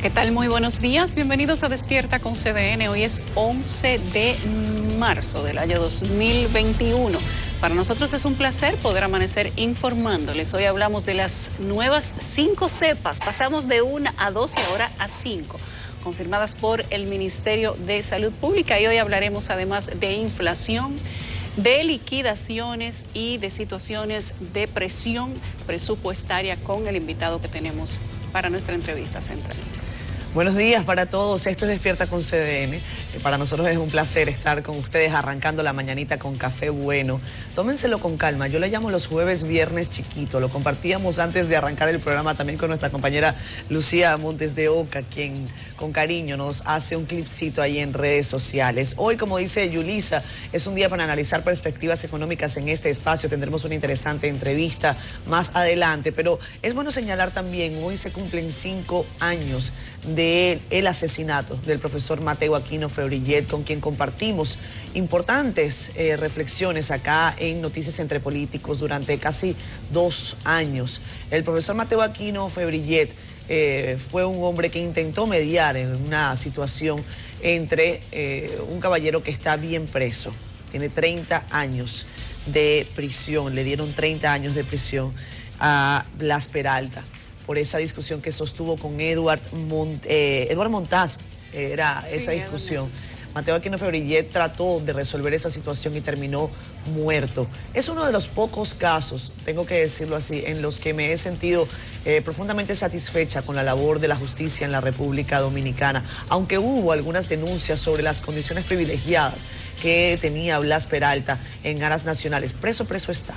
Hola, ¿qué tal? Muy buenos días. Bienvenidos a Despierta con CDN. Hoy es 11 de marzo del año 2021. Para nosotros es un placer poder amanecer informándoles. Hoy hablamos de las nuevas 5 cepas. Pasamos de 1 a 2 y ahora a 5, confirmadas por el Ministerio de Salud Pública. Y hoy hablaremos además de inflación, de liquidaciones y de situaciones de presión presupuestaria con el invitado que tenemos para nuestra entrevista central. Buenos días para todos, esto es Despierta con CDN. Para nosotros es un placer estar con ustedes arrancando la mañanita con café bueno. Tómenselo con calma, yo le llamo los jueves viernes chiquito. Lo compartíamos antes de arrancar el programa también con nuestra compañera Lucía Montes de Oca, quien con cariño nos hace un clipcito ahí en redes sociales. Hoy, como dice Yulisa, es un día para analizar perspectivas económicas en este espacio. Tendremos una interesante entrevista más adelante, pero es bueno señalar también, hoy se cumplen 5 años del asesinato del profesor Mateo Aquino Febrillet, con quien compartimos importantes reflexiones acá en Noticias Entre Políticos durante casi 2 años. El profesor Mateo Aquino Febrillet fue un hombre que intentó mediar en una situación entre un caballero que está bien preso, tiene 30 años de prisión, le dieron 30 años de prisión a Blas Peralta por esa discusión que sostuvo con Eduard Montaz, era esa discusión. Mateo Aquino Febrillet trató de resolver esa situación y terminó muerto. Es uno de los pocos casos, tengo que decirlo así, en los que me he sentido profundamente satisfecha con la labor de la justicia en la República Dominicana, aunque hubo algunas denuncias sobre las condiciones privilegiadas que tenía Blas Peralta en aras nacionales. Preso está.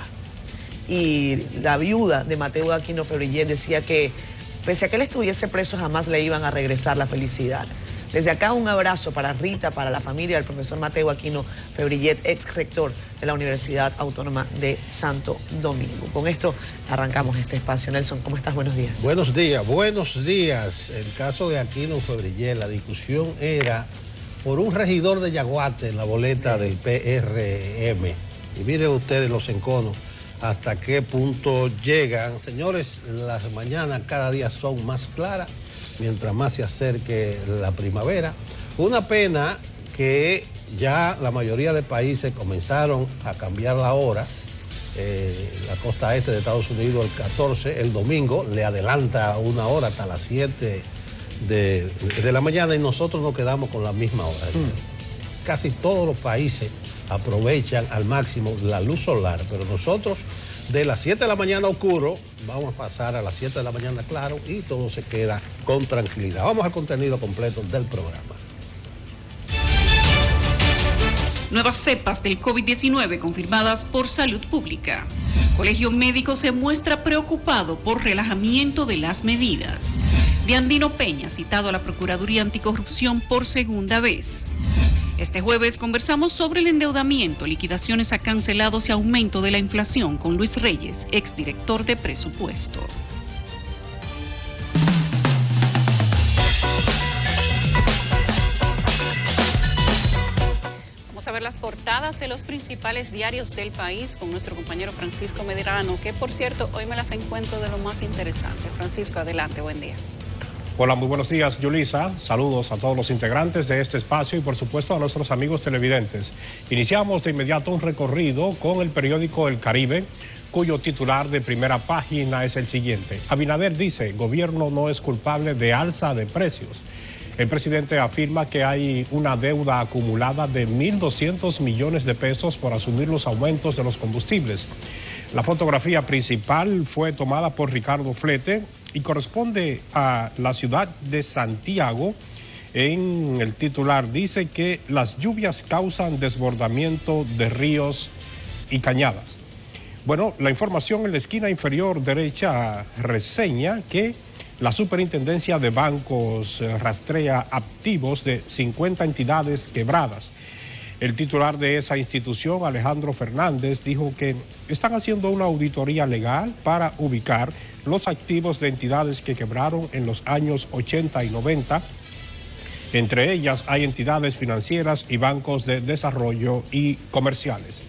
Y la viuda de Mateo Aquino Febrillet decía que pese a que él estuviese preso jamás le iban a regresar la felicidad. Desde acá un abrazo para Rita, para la familia del profesor Mateo Aquino Febrillet, ex rector de la Universidad Autónoma de Santo Domingo. Con esto arrancamos este espacio. Nelson, ¿cómo estás? Buenos días. Buenos días, buenos días. El caso de Aquino Febrillet, la discusión era por un regidor de Yaguate en la boleta del PRM. Y miren ustedes los enconos hasta qué punto llegan. Señores, las mañanas cada día son más claras mientras más se acerque la primavera. Una pena que ya la mayoría de países comenzaron a cambiar la hora. La costa este de Estados Unidos el 14, el domingo, le adelanta 1 hora hasta las 7 de la mañana y nosotros nos quedamos con la misma hora. Casi todos los países aprovechan al máximo la luz solar, pero nosotros de las 7 de la mañana oscuro vamos a pasar a las 7 de la mañana claro y todo se queda con tranquilidad. Vamos al contenido completo del programa. Nuevas cepas del COVID-19 confirmadas por Salud Pública. Colegio Médico se muestra preocupado por relajamiento de las medidas. Diandino Peña citado a la Procuraduría Anticorrupción por segunda vez. Este jueves conversamos sobre el endeudamiento, liquidaciones a cancelados y aumento de la inflación con Luis Reyes, exdirector de presupuesto. Vamos a ver las portadas de los principales diarios del país con nuestro compañero Francisco Medrano, que por cierto hoy me las encuentro de lo más interesante. Francisco, adelante, buen día. Hola, muy buenos días, Yulisa. Saludos a todos los integrantes de este espacio y por supuesto a nuestros amigos televidentes. Iniciamos de inmediato un recorrido con el periódico El Caribe, cuyo titular de primera página es el siguiente. Abinader dice, gobierno no es culpable de alza de precios. El presidente afirma que hay una deuda acumulada de 1.200 millones de pesos por asumir los aumentos de los combustibles. La fotografía principal fue tomada por Ricardo Flete y corresponde a la ciudad de Santiago. En el titular dice que las lluvias causan desbordamiento de ríos y cañadas. Bueno, la información en la esquina inferior derecha reseña que la Superintendencia de Bancos rastrea activos de 50 entidades quebradas. El titular de esa institución, Alejandro Fernández, dijo que están haciendo una auditoría legal para ubicar los activos de entidades que quebraron en los años 80 y 90. Entre ellas hay entidades financieras y bancos de desarrollo y comerciales.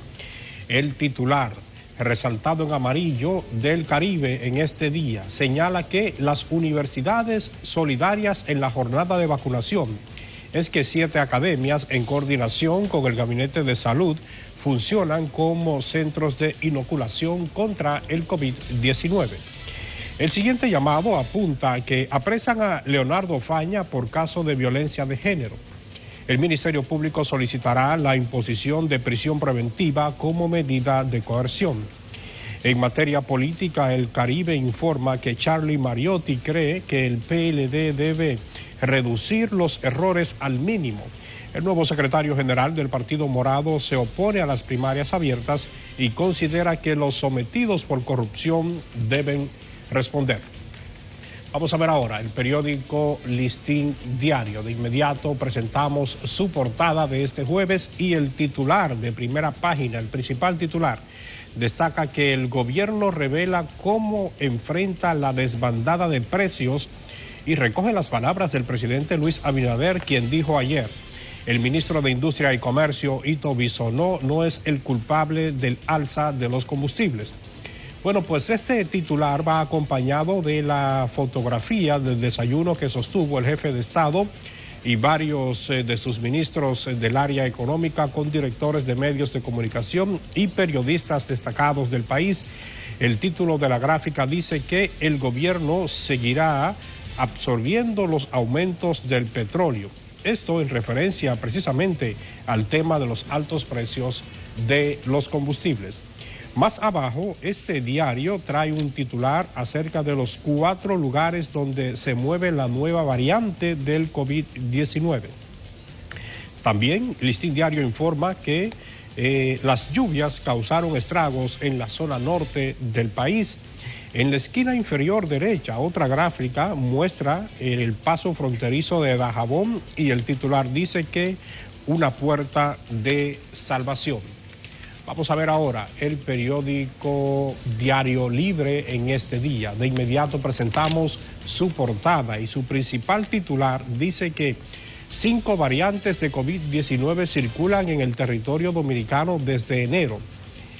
El titular resaltado en amarillo del Caribe en este día, señala que las universidades solidarias en la jornada de vacunación es que 7 academias en coordinación con el Gabinete de Salud funcionan como centros de inoculación contra el COVID-19. El siguiente llamado apunta a que apresan a Leonardo Faña por caso de violencia de género. El Ministerio Público solicitará la imposición de prisión preventiva como medida de coerción. En materia política, el Caribe informa que Charlie Mariotti cree que el PLD debe reducir los errores al mínimo. El nuevo secretario general del Partido Morado se opone a las primarias abiertas y considera que los sometidos por corrupción deben responder. Vamos a ver ahora el periódico Listín Diario. De inmediato presentamos su portada de este jueves y el titular de primera página, el principal titular, destaca que el gobierno revela cómo enfrenta la desbandada de precios y recoge las palabras del presidente Luis Abinader, quien dijo ayer: el ministro de Industria y Comercio, Ito Bisonó, no es el culpable del alza de los combustibles. Bueno, pues este titular va acompañado de la fotografía del desayuno que sostuvo el jefe de Estado y varios de sus ministros del área económica con directores de medios de comunicación y periodistas destacados del país. El título de la gráfica dice que el gobierno seguirá absorbiendo los aumentos del petróleo. Esto en referencia precisamente al tema de los altos precios de los combustibles. Más abajo, este diario trae un titular acerca de los 4 lugares donde se mueve la nueva variante del COVID-19. También, Listín Diario informa que las lluvias causaron estragos en la zona norte del país. En la esquina inferior derecha, otra gráfica muestra el paso fronterizo de Dajabón y el titular dice que una puerta de salvación. Vamos a ver ahora el periódico Diario Libre en este día. De inmediato presentamos su portada y su principal titular dice que 5 variantes de COVID-19 circulan en el territorio dominicano desde enero.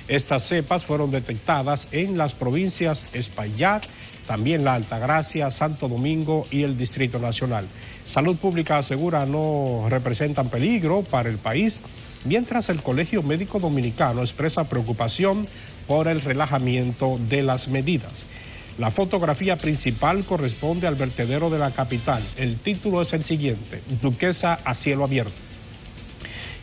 Estas cepas fueron detectadas en las provincias Espaillat, también la Altagracia, Santo Domingo y el Distrito Nacional. Salud Pública asegura no representan peligro para el país, mientras el Colegio Médico Dominicano expresa preocupación por el relajamiento de las medidas. La fotografía principal corresponde al vertedero de la capital. El título es el siguiente: Duquesa a cielo abierto.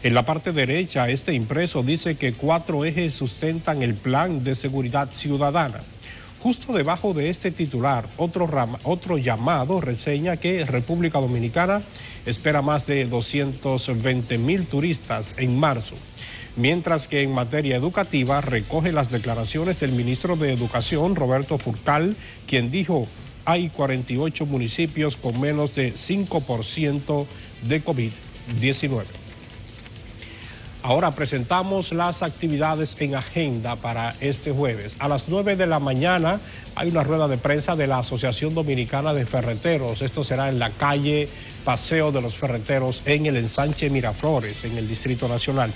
En la parte derecha, este impreso dice que 4 ejes sustentan el plan de seguridad ciudadana. Justo debajo de este titular, otro llamado reseña que República Dominicana espera más de 220,000 turistas en marzo. Mientras que en materia educativa recoge las declaraciones del ministro de Educación, Roberto Furcal, quien dijo: hay 48 municipios con menos de 5% de COVID-19. Ahora presentamos las actividades en agenda para este jueves. A las 9 de la mañana hay una rueda de prensa de la Asociación Dominicana de Ferreteros. Esto será en la calle Paseo de los Ferreteros en el ensanche Miraflores, en el Distrito Nacional.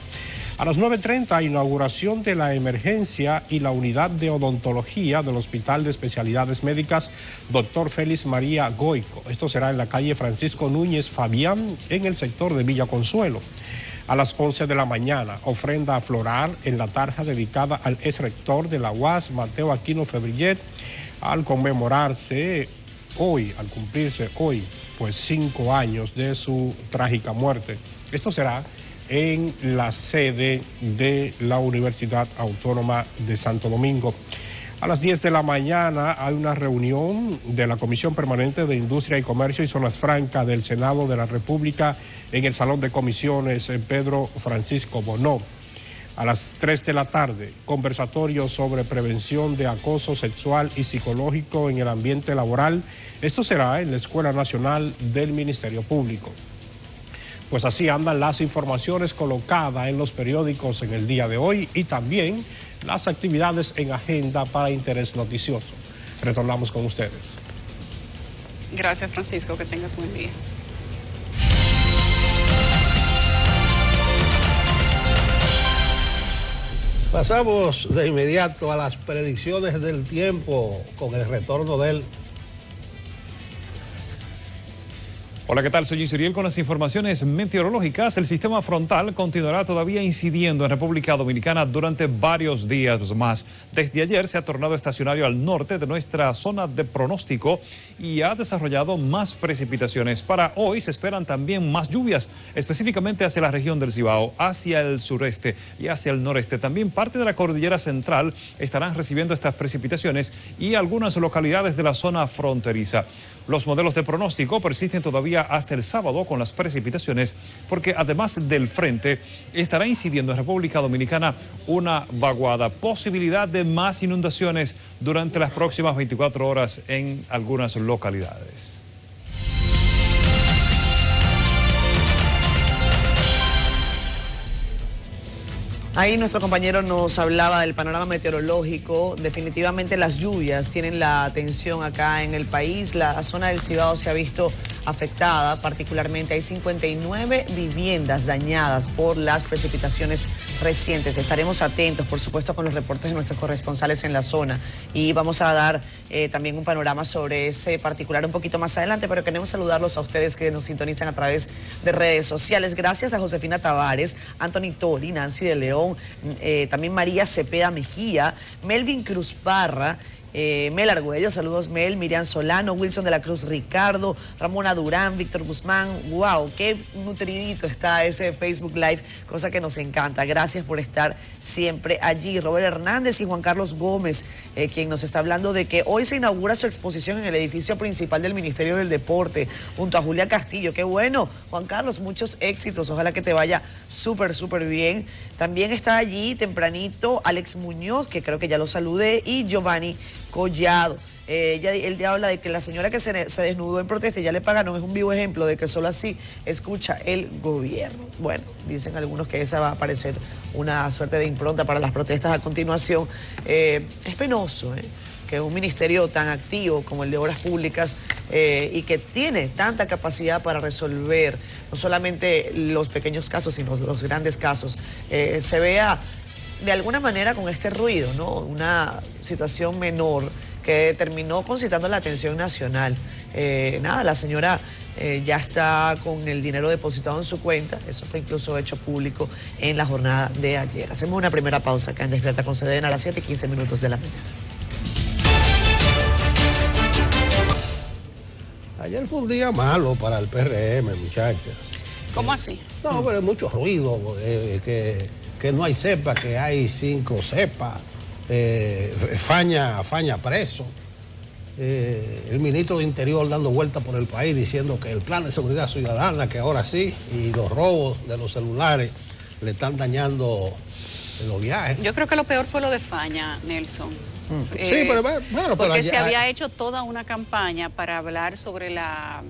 A las 9:30, inauguración de la emergencia y la unidad de odontología del Hospital de Especialidades Médicas Dr. Félix María Goico. Esto será en la calle Francisco Núñez Fabián, en el sector de Villa Consuelo. A las 11 de la mañana, ofrenda floral en la tarja dedicada al exrector de la UAS, Mateo Aquino Febrillet, al cumplirse hoy, pues 5 años de su trágica muerte. Esto será en la sede de la Universidad Autónoma de Santo Domingo. A las 10 de la mañana hay una reunión de la Comisión Permanente de Industria y Comercio y Zonas Francas del Senado de la República en el Salón de Comisiones Pedro Francisco Bonó. A las 3 de la tarde, conversatorio sobre prevención de acoso sexual y psicológico en el ambiente laboral. Esto será en la Escuela Nacional del Ministerio Público. Pues así andan las informaciones colocadas en los periódicos en el día de hoy y también las actividades en agenda para Interés Noticioso. Retornamos con ustedes. Gracias, Francisco, que tengas buen día. Pasamos de inmediato a las predicciones del tiempo con el retorno del... Hola, ¿qué tal? Soy Isuriel con las informaciones meteorológicas. El sistema frontal continuará todavía incidiendo en República Dominicana durante varios días más. Desde ayer se ha tornado estacionario al norte de nuestra zona de pronóstico y ha desarrollado más precipitaciones. Para hoy se esperan también más lluvias, específicamente hacia la región del Cibao, hacia el sureste y hacia el noreste. También parte de la cordillera central estarán recibiendo estas precipitaciones y algunas localidades de la zona fronteriza. Los modelos de pronóstico persisten todavía hasta el sábado con las precipitaciones, porque además del frente estará incidiendo en República Dominicana una vaguada, posibilidad de más inundaciones durante las próximas 24 horas en algunas localidades. Ahí nuestro compañero nos hablaba del panorama meteorológico. Definitivamente las lluvias tienen la atención acá en el país. La zona del Cibao se ha visto afectada, particularmente hay 59 viviendas dañadas por las precipitaciones recientes. Estaremos atentos, por supuesto, con los reportes de nuestros corresponsales en la zona y vamos a dar también un panorama sobre ese particular un poquito más adelante, pero queremos saludarlos a ustedes que nos sintonizan a través de redes sociales. Gracias a Josefina Tavares, Anthony Tori, Nancy de León, también María Cepeda Mejía, Melvin Cruz Parra, Mel Argüello, saludos Mel, Miriam Solano, Wilson de la Cruz, Ricardo, Ramona Durán, Víctor Guzmán. Wow, qué nutridito está ese Facebook Live, cosa que nos encanta. Gracias por estar siempre allí. Robert Hernández y Juan Carlos Gómez, quien nos está hablando de que hoy se inaugura su exposición en el edificio principal del Ministerio del Deporte, junto a Julia Castillo. Qué bueno, Juan Carlos, muchos éxitos, ojalá que te vaya súper bien. También está allí tempranito Alex Muñoz, que creo que ya lo saludé, y Giovanni Collado. Él ya habla de que la señora que se desnudó en protesta y ya le pagaron, es un vivo ejemplo de que solo así escucha el gobierno. Bueno, dicen algunos que esa va a parecer una suerte de impronta para las protestas a continuación. Es penoso, que un ministerio tan activo como el de Obras Públicas y que tiene tanta capacidad para resolver no solamente los pequeños casos, sino los grandes casos, se vea de alguna manera con este ruido, ¿no? Una situación menor que terminó concitando la atención nacional. Nada, la señora ya está con el dinero depositado en su cuenta, eso fue incluso hecho público en la jornada de ayer. Hacemos una primera pausa acá en Despierta con CDN a las 7:15 de la mañana. Ayer fue un día malo para el PRM, muchachas. ¿Cómo así? No, pero hay mucho ruido, que no hay cepa, que hay 5 cepas, Faña preso, el ministro de Interior dando vueltas por el país diciendo que el plan de seguridad ciudadana, que ahora sí, y los robos de los celulares le están dañando los viajes. Yo creo que lo peor fue lo de Faña, Nelson. Sí, pero bueno, porque se había hecho toda una campaña para hablar sobre la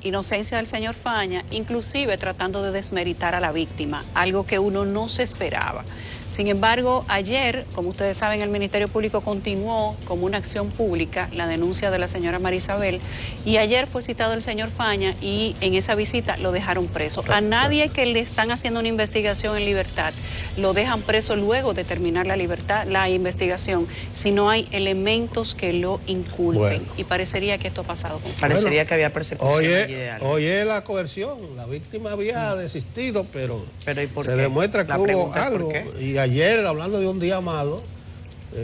inocencia del señor Faña, inclusive tratando de desmeritar a la víctima, algo que uno no se esperaba. Sin embargo, ayer, como ustedes saben, el Ministerio Público continuó como una acción pública la denuncia de la señora Marisabel, y ayer fue citado el señor Faña y en esa visita lo dejaron preso. A nadie que le están haciendo una investigación en libertad lo dejan preso luego de terminar la investigación, si no hay elementos que lo inculpen. Bueno. Y parecería que esto ha pasado con Parecería que había persecución. Oye, la coerción, la víctima había desistido, pero ¿y por se qué? demuestra que hubo algo. Y ayer, hablando de un día malo,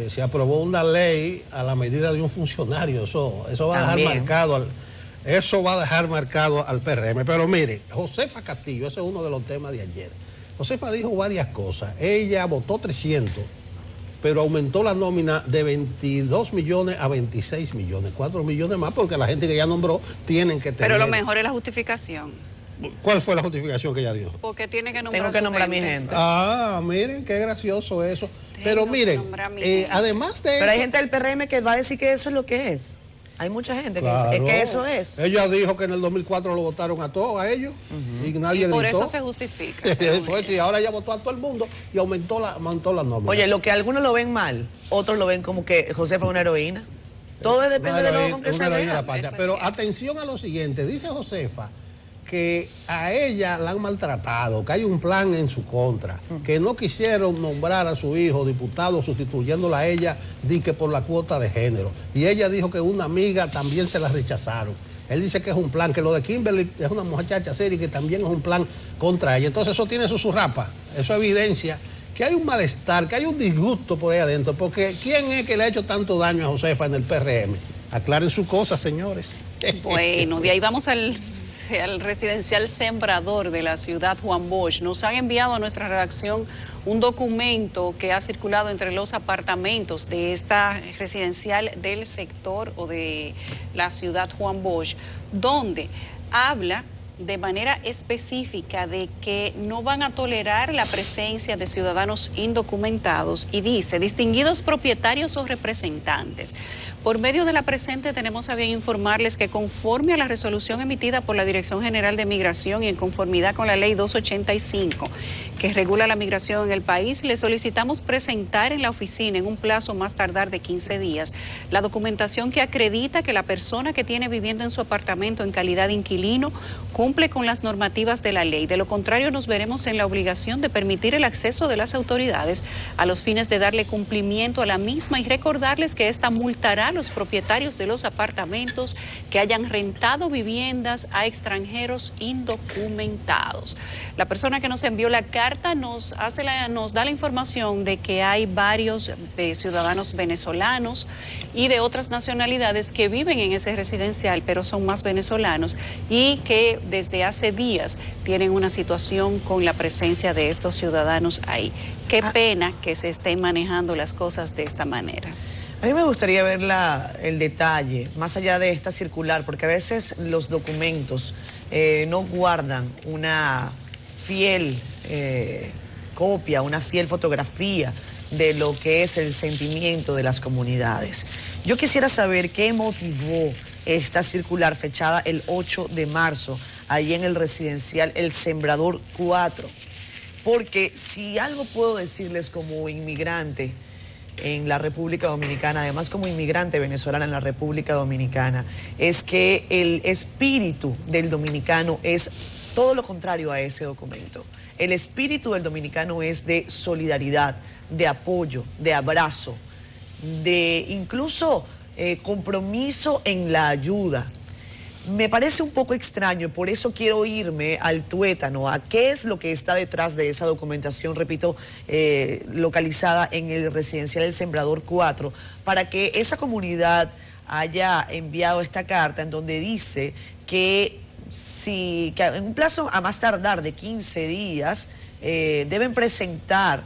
se aprobó una ley a la medida de un funcionario. Eso va a dejar marcado al PRM. Pero mire, Josefa Castillo, ese es uno de los temas de ayer. Josefa dijo varias cosas. Ella votó 300, pero aumentó la nómina de 22 millones a 26 millones, 4 millones más, porque la gente que ya nombró tienen que tener... Pero lo mejor es la justificación. ¿Cuál fue la justificación que ella dio? Porque tiene que nombrar Tengo que nombrar a mi gente. Ah, miren, qué gracioso eso. Pero miren, además de eso... Pero hay gente del PRM que va a decir que eso es lo que es. Hay mucha gente que dice que eso es. Ella dijo que en el 2004 lo votaron a todos, a ellos, y nadie gritó. Por eso se justifica. Eso es, y ahora ella votó a todo el mundo y aumentó la nómina. Oye, lo que algunos lo ven mal, otros lo ven como que Josefa es una heroína. Todo depende de lo con que se vea. Pero atención a lo siguiente, dice Josefa que a ella la han maltratado, que hay un plan en su contra, que no quisieron nombrar a su hijo diputado sustituyéndola a ella, di que por la cuota de género. Y ella dijo que una amiga también se la rechazaron. Él dice que es un plan, que lo de Kimberly es una muchacha seria y que también es un plan contra ella. Entonces eso tiene su zurrapa, eso evidencia que hay un malestar, que hay un disgusto por ahí adentro, porque ¿quién es que le ha hecho tanto daño a Josefa en el PRM? Aclaren su cosa, señores. Bueno, de ahí vamos al residencial Sembrador de la ciudad Juan Bosch. Nos han enviado a nuestra redacción un documento que ha circulado entre los apartamentos de esta residencial del sector o de la ciudad Juan Bosch, donde habla de manera específica de que no van a tolerar la presencia de ciudadanos indocumentados y dice, distinguidos propietarios o representantes. Por medio de la presente tenemos a bien informarles que conforme a la resolución emitida por la Dirección General de Migración y en conformidad con la Ley 285, que regula la migración en el país, le solicitamos presentar en la oficina en un plazo más tardar de 15 días la documentación que acredita que la persona que tiene viviendo en su apartamento en calidad de inquilino cumple con las normativas de la ley. De lo contrario, nos veremos en la obligación de permitir el acceso de las autoridades a los fines de darle cumplimiento a la misma y recordarles que esta multará a los propietarios de los apartamentos que hayan rentado viviendas a extranjeros indocumentados. La persona que nos envió la carta nos da la información de que hay varios ciudadanos venezolanos y de otras nacionalidades que viven en ese residencial, pero son más venezolanos y que desde hace días tienen una situación con la presencia de estos ciudadanos ahí. Qué pena que se estén manejando las cosas de esta manera. A mí me gustaría ver el detalle, más allá de esta circular, porque a veces los documentos no guardan una fiel copia, una fiel fotografía de lo que es el sentimiento de las comunidades. Yo quisiera saber qué motivó esta circular fechada el 8 de marzo, ahí en el residencial El Sembrador 4, porque si algo puedo decirles como inmigrante en la República Dominicana, además como inmigrante venezolana en la República Dominicana, es que el espíritu del dominicano es todo lo contrario a ese documento. El espíritu del dominicano es de solidaridad, de apoyo, de abrazo, de incluso compromiso en la ayuda. Me parece un poco extraño, por eso quiero irme al tuétano, a qué es lo que está detrás de esa documentación, repito, localizada en el residencial El Sembrador 4, para que esa comunidad haya enviado esta carta en donde dice que en un plazo a más tardar de 15 días deben presentar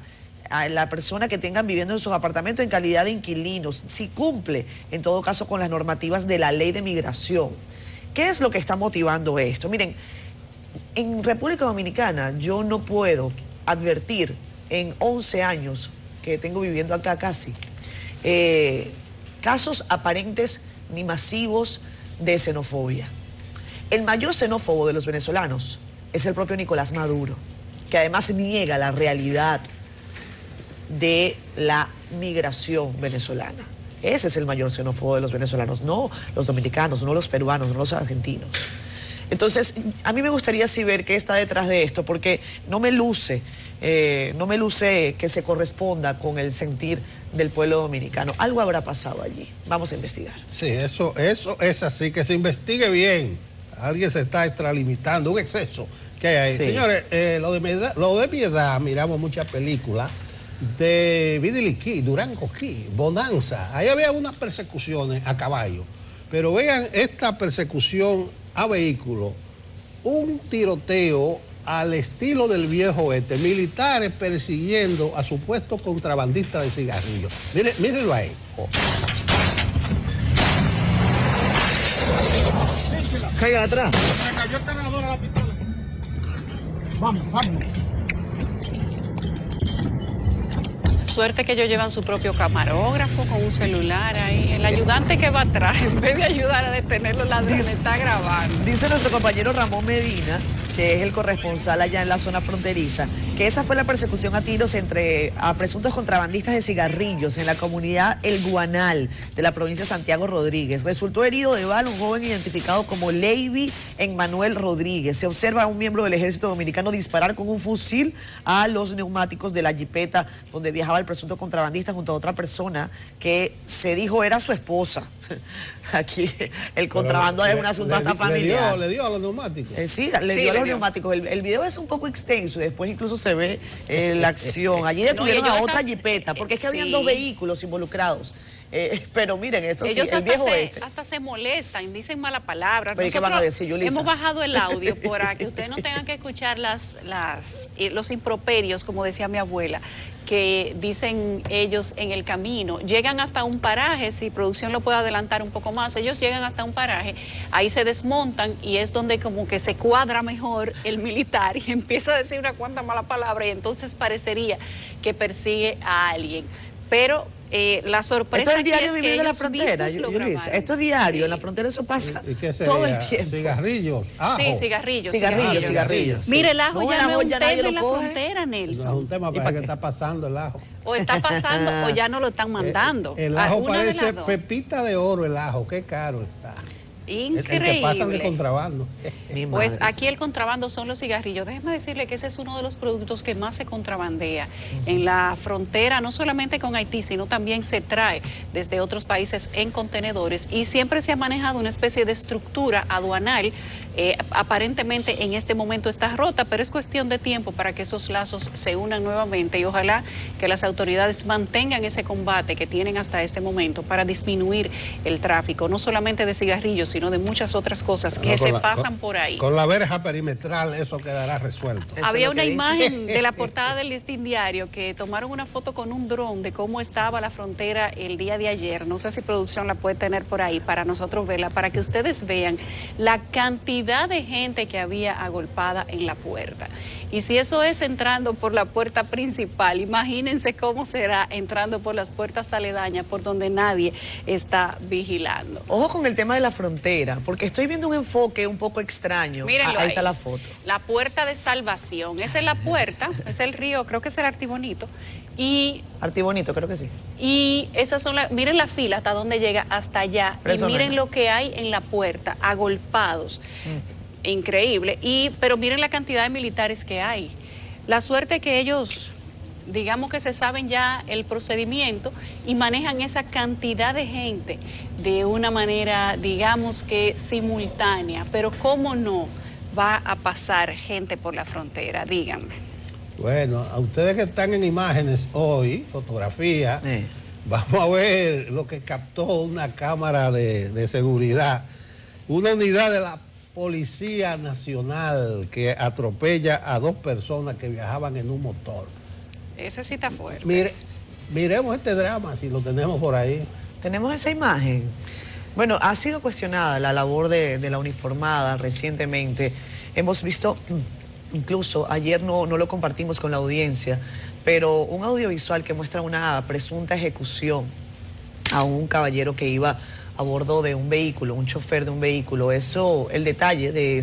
a la persona que tengan viviendo en sus apartamentos en calidad de inquilinos, si cumple en todo caso con las normativas de la ley de migración. ¿Qué es lo que está motivando esto? Miren, en República Dominicana yo no puedo advertir en 11 años que tengo viviendo acá casi, casos aparentes ni masivos de xenofobia. El mayor xenófobo de los venezolanos es el propio Nicolás Maduro, que además niega la realidad de la migración venezolana. Ese es el mayor xenófobo de los venezolanos, no los dominicanos, no los peruanos, no los argentinos. Entonces, a mí me gustaría sí ver qué está detrás de esto, porque no me luce que se corresponda con el sentir del pueblo dominicano. Algo habrá pasado allí. Vamos a investigar. Sí, eso es así, que se investigue bien. Alguien se está extralimitando, un exceso que hay ahí. Sí. Señores, lo de mi edad, miramos muchas películas de Vidiliquí, Durango Key, Bonanza. Ahí había unas persecuciones a caballo. Pero vean esta persecución a vehículos, un tiroteo al estilo del viejo oeste, militares persiguiendo a supuestos contrabandistas de cigarrillos. Mírenlo ahí. Caigan atrás. Me cayó el cargador a la pistola. Vamos. Suerte que ellos llevan su propio camarógrafo con un celular ahí. El ayudante que va atrás, en vez de ayudar a detener los ladrones, está grabando. Dice nuestro compañero Ramón Medina que es el corresponsal allá en la zona fronteriza, que esa fue la persecución a tiros a presuntos contrabandistas de cigarrillos en la comunidad El Guanal de la provincia de Santiago Rodríguez. Resultó herido de bala un joven identificado como Leiby Emmanuel Rodríguez. Se observa a un miembro del ejército dominicano disparar con un fusil a los neumáticos de la jipeta donde viajaba el presunto contrabandista junto a otra persona que se dijo era su esposa. Aquí el contrabando es un asunto hasta familiar. Le dio a los neumáticos. Sí, le dio a los neumáticos. El video es un poco extenso y después incluso se ve la acción. Allí detuvieron a otra jipeta porque es que habían dos vehículos involucrados. Pero miren, esto sí, el viejo hasta se molestan, dicen malas palabras. ¿Pero qué van a decir, Yulisa? Hemos bajado el audio para que ustedes no tengan que escuchar los improperios, como decía mi abuela, que dicen ellos en el camino. Llegan hasta un paraje, si producción lo puede adelantar un poco más, ellos llegan hasta un paraje, ahí se desmontan y es donde como que se cuadra mejor el militar y empieza a decir una cuanta mala palabra y entonces parecería que persigue a alguien. Pero la sorpresa esto es diario aquí es vivir que de la ellos frontera, Yulisa. Esto es diario, en la frontera eso pasa todo el tiempo. Cigarrillos, ajo. Sí, cigarrillos. Mire, el ajo ya no es un tema en la frontera, Nelson. No es un tema para que está pasando el ajo. O está pasando o ya no lo están mandando. El ajo parece pepita de oro, el ajo, qué caro está. Increíble. El que pasan de contrabando. Pues aquí el contrabando son los cigarrillos. Déjeme decirle que ese es uno de los productos que más se contrabandea en la frontera, no solamente con Haití, sino también se trae desde otros países en contenedores y siempre se ha manejado una especie de estructura aduanal. Aparentemente en este momento está rota, pero es cuestión de tiempo para que esos lazos se unan nuevamente y ojalá que las autoridades mantengan ese combate que tienen hasta este momento para disminuir el tráfico, no solamente de cigarrillos, sino de muchas otras cosas que se pasan por ahí. Con la verja perimetral eso quedará resuelto. Había una imagen de la portada del Listín Diario que tomaron una foto con un dron de cómo estaba la frontera el día de ayer. No sé si producción la puede tener por ahí para nosotros verla, para que ustedes vean la cantidad de gente que había agolpada en la puerta. Y si eso es entrando por la puerta principal, imagínense cómo será entrando por las puertas aledañas por donde nadie está vigilando. Ojo con el tema de la frontera, porque estoy viendo un enfoque un poco extraño. Mírenlo ahí está la foto. La puerta de salvación. Esa es la puerta, es el río, creo que es el Artibonito. Y Artibonito, creo que sí. Y esas son miren la fila hasta donde llega, hasta allá. Y miren lo que hay en la puerta, agolpados. Increíble. Pero miren la cantidad de militares que hay. La suerte que ellos, digamos que se saben ya el procedimiento y manejan esa cantidad de gente de una manera, digamos que simultánea. Pero ¿cómo no va a pasar gente por la frontera? Díganme. Bueno, a ustedes que están en imágenes hoy, fotografía, vamos a ver lo que captó una cámara de seguridad. Una unidad de la Policía Nacional que atropella a dos personas que viajaban en un motor. Ese sí está fuerte. Miremos este drama, si lo tenemos por ahí. Tenemos esa imagen. Bueno, ha sido cuestionada la labor de la uniformada recientemente. Hemos visto, incluso ayer no lo compartimos con la audiencia, pero un audiovisual que muestra una presunta ejecución a un caballero que iba a bordo de un vehículo, un chofer de un vehículo. El detalle de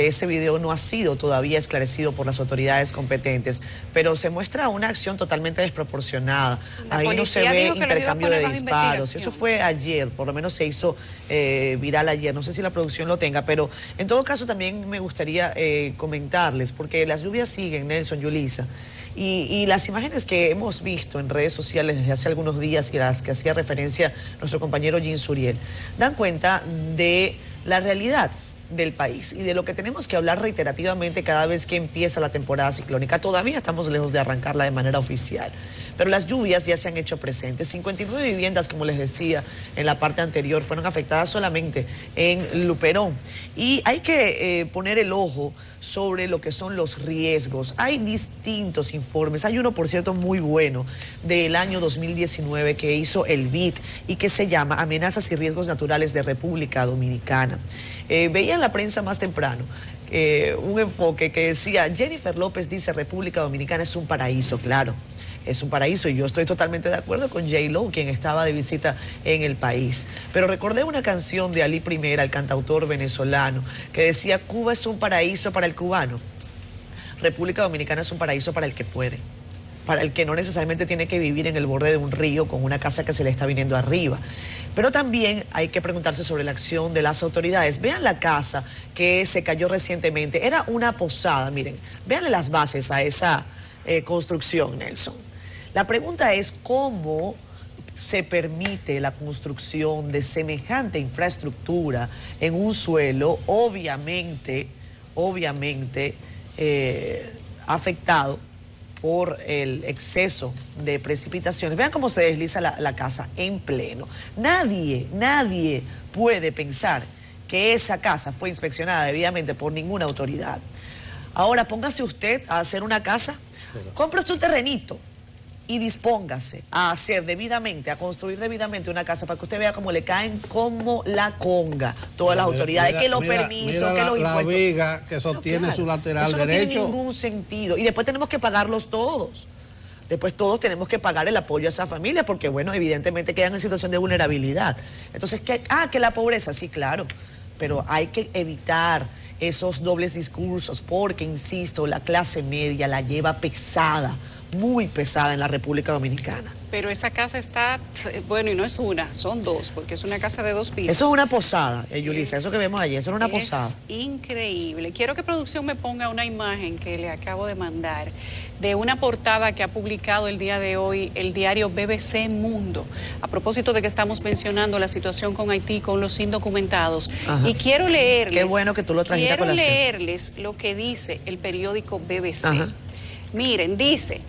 ese video no ha sido todavía esclarecido por las autoridades competentes, pero se muestra una acción totalmente desproporcionada. Ahí no se ve intercambio de disparos. Eso fue ayer, por lo menos se hizo viral ayer. No sé si la producción lo tenga, pero en todo caso también me gustaría comentarles, porque las lluvias siguen, Nelson, Yulisa. Y las imágenes que hemos visto en redes sociales desde hace algunos días y las que hacía referencia nuestro compañero Jean Suriel, dan cuenta de la realidad del país y de lo que tenemos que hablar reiterativamente cada vez que empieza la temporada ciclónica. Todavía estamos lejos de arrancarla de manera oficial, pero las lluvias ya se han hecho presentes. 59 viviendas, como les decía en la parte anterior, fueron afectadas solamente en Luperón. Y hay que poner el ojo sobre lo que son los riesgos. Hay distintos informes. Hay uno, por cierto, muy bueno del año 2019 que hizo el BID y que se llama Amenazas y Riesgos Naturales de República Dominicana. Veía en la prensa más temprano un enfoque que decía: Jennifer López dice República Dominicana es un paraíso. Claro, es un paraíso y yo estoy totalmente de acuerdo con J-Lo, quien estaba de visita en el país. Pero recordé una canción de Ali I, el cantautor venezolano, que decía: Cuba es un paraíso para el cubano, República Dominicana es un paraíso para el que puede, para el que no necesariamente tiene que vivir en el borde de un río con una casa que se le está viniendo arriba. Pero también hay que preguntarse sobre la acción de las autoridades. Vean la casa que se cayó recientemente, era una posada, miren, véanle las bases a esa construcción, Nelson. La pregunta es cómo se permite la construcción de semejante infraestructura en un suelo obviamente afectado por el exceso de precipitaciones. Vean cómo se desliza la casa en pleno. Nadie puede pensar que esa casa fue inspeccionada debidamente por ninguna autoridad. Ahora póngase usted a hacer una casa, compre usted un terrenito y dispóngase a hacer debidamente, a construir debidamente una casa para que usted vea cómo le caen como la conga todas las autoridades, que los permisos, que los impuestos. La viga que sostiene su lateral eso derecho. No tiene ningún sentido. Y después tenemos que pagarlos todos. Después todos tenemos que pagar el apoyo a esa familia porque, bueno, evidentemente quedan en situación de vulnerabilidad. Entonces, que la pobreza, sí, claro, pero hay que evitar esos dobles discursos porque, insisto, la clase media la lleva pesada, muy pesada en la República Dominicana. Pero esa casa está, bueno, y no es una, son dos, porque es una casa de 2 pisos. Eso es una posada, Yulisa, eso que vemos allí, eso es una posada. Es increíble. Quiero que producción me ponga una imagen que le acabo de mandar de una portada que ha publicado el día de hoy el diario BBC Mundo, a propósito de que estamos mencionando la situación con Haití, con los indocumentados. Ajá. Y quiero leerles... Qué bueno que tú lo trajiste a colación. Quiero leerles lo que dice el periódico BBC. Ajá. Miren, dice: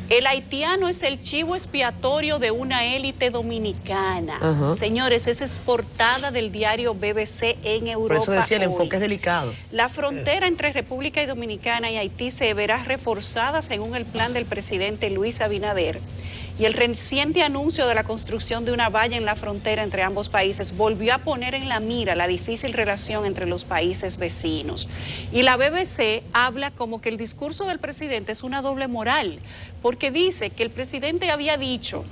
el haitiano es el chivo expiatorio de una élite dominicana. Señores, esa es portada del diario BBC en Europa. Por eso decía, el hoy. enfoque es delicado. La frontera entre República Dominicana y Haití se verá reforzada según el plan del presidente Luis Abinader. Y el reciente anuncio de la construcción de una valla en la frontera entre ambos países volvió a poner en la mira la difícil relación entre los países vecinos. Y la BBC habla como que el discurso del presidente es una doble moral, porque dice que el presidente había dicho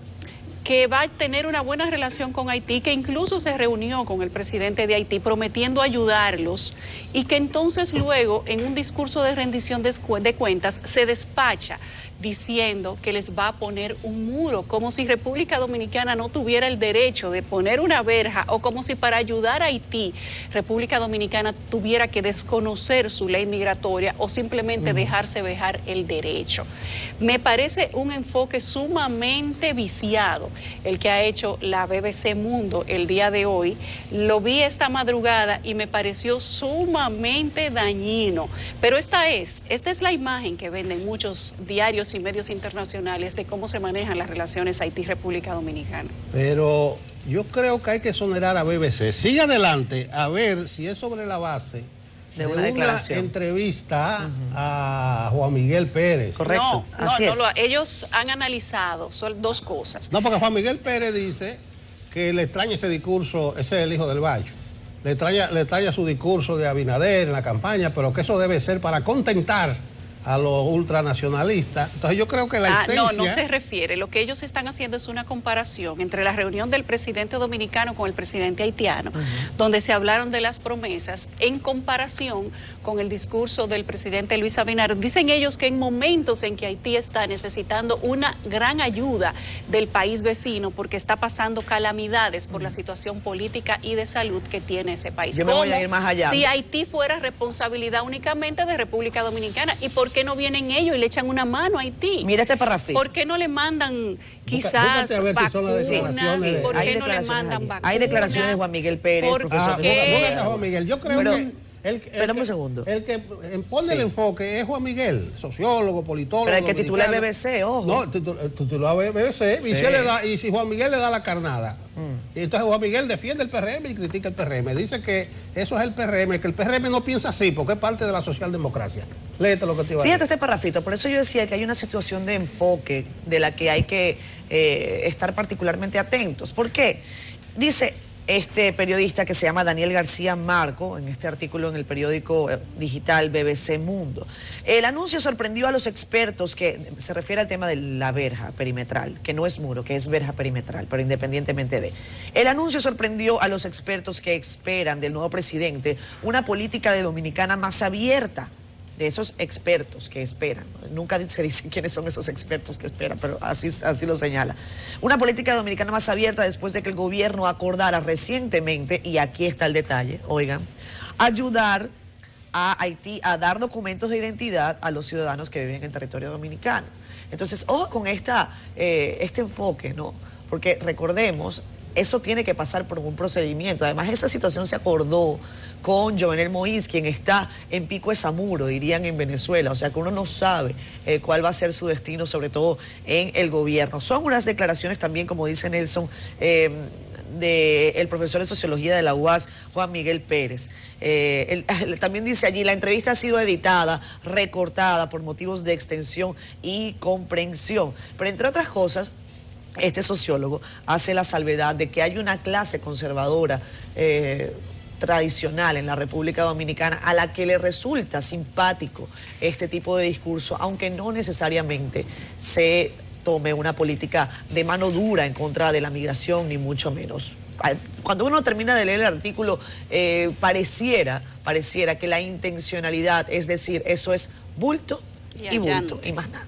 que va a tener una buena relación con Haití, que incluso se reunió con el presidente de Haití prometiendo ayudarlos, y que entonces luego en un discurso de rendición de cuentas se despacha diciendo que les va a poner un muro, como si República Dominicana no tuviera el derecho de poner una verja, o como si para ayudar a Haití República Dominicana tuviera que desconocer su ley migratoria o simplemente dejarse vejar el derecho. Me parece un enfoque sumamente viciado el que ha hecho la BBC Mundo el día de hoy. Lo vi esta madrugada y me pareció sumamente dañino, pero esta es la imagen que venden muchos diarios y medios internacionales de cómo se manejan las relaciones Haití-República Dominicana. Pero yo creo que hay que exonerar a BBC. Sigue adelante, a ver si es sobre la base de una entrevista a Juan Miguel Pérez. Correcto. Ellos han analizado, son dos cosas. No, porque Juan Miguel Pérez dice que le extraña ese discurso, ese es el hijo del Bacho. Le extraña su discurso de Abinader en la campaña, pero que eso debe ser para contentar a los ultranacionalistas. Entonces yo creo que la esencia... No se refiere. Lo que ellos están haciendo es una comparación entre la reunión del presidente dominicano con el presidente haitiano, donde se hablaron de las promesas, en comparación con el discurso del presidente Luis Abinader. Dicen ellos que en momentos en que Haití está necesitando una gran ayuda del país vecino, porque está pasando calamidades por la situación política y de salud que tiene ese país. Yo me voy a ir más allá. Si Haití fuera responsabilidad únicamente de República Dominicana, ¿y por qué no vienen ellos y le echan una mano a Haití? Mira este parrafito. ¿Por qué no le mandan quizás vacunas? ¿Por qué no le mandan vacunas? Hay declaraciones de Juan Miguel Pérez, profesor. Juan Miguel, yo creo que... Espérame un segundo. El que pone el enfoque es Juan Miguel, sociólogo, politólogo. Pero el que titula el BBC, ojo. No, titula BBC, y si Juan Miguel le da la carnada. Y entonces Juan Miguel defiende el PRM y critica el PRM. Dice que eso es el PRM, que el PRM no piensa así, porque es parte de la socialdemocracia. Léete lo que te iba a decir. Fíjate este parrafito, por eso yo decía que hay una situación de enfoque de la que hay que estar particularmente atentos. ¿Por qué? Dice, este periodista que se llama Daniel García Marco, en este artículo en el periódico digital BBC Mundo. El anuncio sorprendió a los expertos, que se refiere al tema de la verja perimetral, que no es muro, que es verja perimetral, pero independientemente de. El anuncio sorprendió a los expertos que esperan del nuevo presidente una política de Dominicana más abierta. De esos expertos que esperan. Nunca se dice quiénes son esos expertos que esperan, pero así lo señala. Una política dominicana más abierta después de que el gobierno acordara recientemente, y aquí está el detalle, oigan, ayudar a Haití a dar documentos de identidad a los ciudadanos que viven en territorio dominicano. Entonces, ojo con este enfoque, ¿no? Porque recordemos, eso tiene que pasar por un procedimiento. Además, esa situación se acordó con Jovenel Moïse, quien está en pico de Zamuro, dirían en Venezuela. O sea que uno no sabe cuál va a ser su destino, sobre todo en el gobierno. Son unas declaraciones también, como dice Nelson, del profesor de Sociología de la UAS, Juan Miguel Pérez. Él también dice allí, la entrevista ha sido editada, recortada por motivos de extensión y comprensión. Pero entre otras cosas, este sociólogo hace la salvedad de que hay una clase conservadora tradicional en la República Dominicana a la que le resulta simpático este tipo de discurso, aunque no necesariamente se tome una política de mano dura en contra de la migración, ni mucho menos. Cuando uno termina de leer el artículo, pareciera que la intencionalidad, es decir, eso es bulto y bulto, y más nada.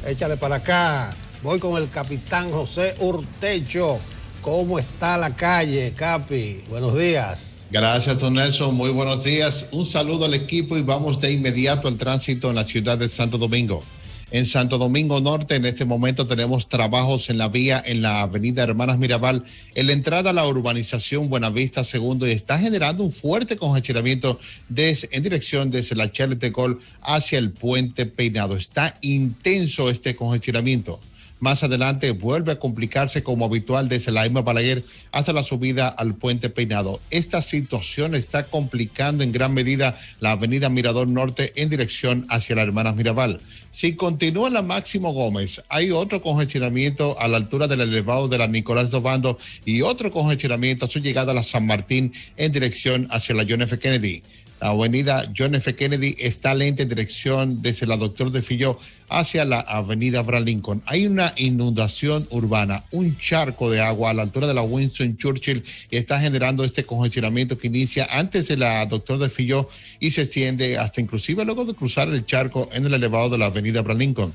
Échale para acá. Voy con el capitán José Urtecho. ¿Cómo está la calle, Capi? Buenos días. Gracias, don Nelson. Muy buenos días. Un saludo al equipo y vamos de inmediato al tránsito en la ciudad de Santo Domingo. En Santo Domingo Norte, en este momento tenemos trabajos en la vía en la avenida Hermanas Mirabal, en la entrada a la urbanización Buenavista Segundo, y está generando un fuerte congestionamiento en dirección desde la Charles de Gaulle hacia el Puente Peinado. Está intenso este congestionamiento. Más adelante vuelve a complicarse como habitual desde la Emma Balaguer hasta la subida al Puente Peinado. Esta situación está complicando en gran medida la avenida Mirador Norte en dirección hacia la Hermanas Mirabal. Si continúa la Máximo Gómez, hay otro congestionamiento a la altura del elevado de la Nicolás Dobando y otro congestionamiento a su llegada a la San Martín en dirección hacia la John F. Kennedy. La avenida John F. Kennedy está lenta en dirección desde la Doctor de Filló hacia la avenida Abraham Lincoln. Hay una inundación urbana, un charco de agua a la altura de la Winston Churchill, y está generando este congestionamiento que inicia antes de la Doctor de Filló y se extiende hasta inclusive luego de cruzar el charco en el elevado de la avenida Abraham Lincoln.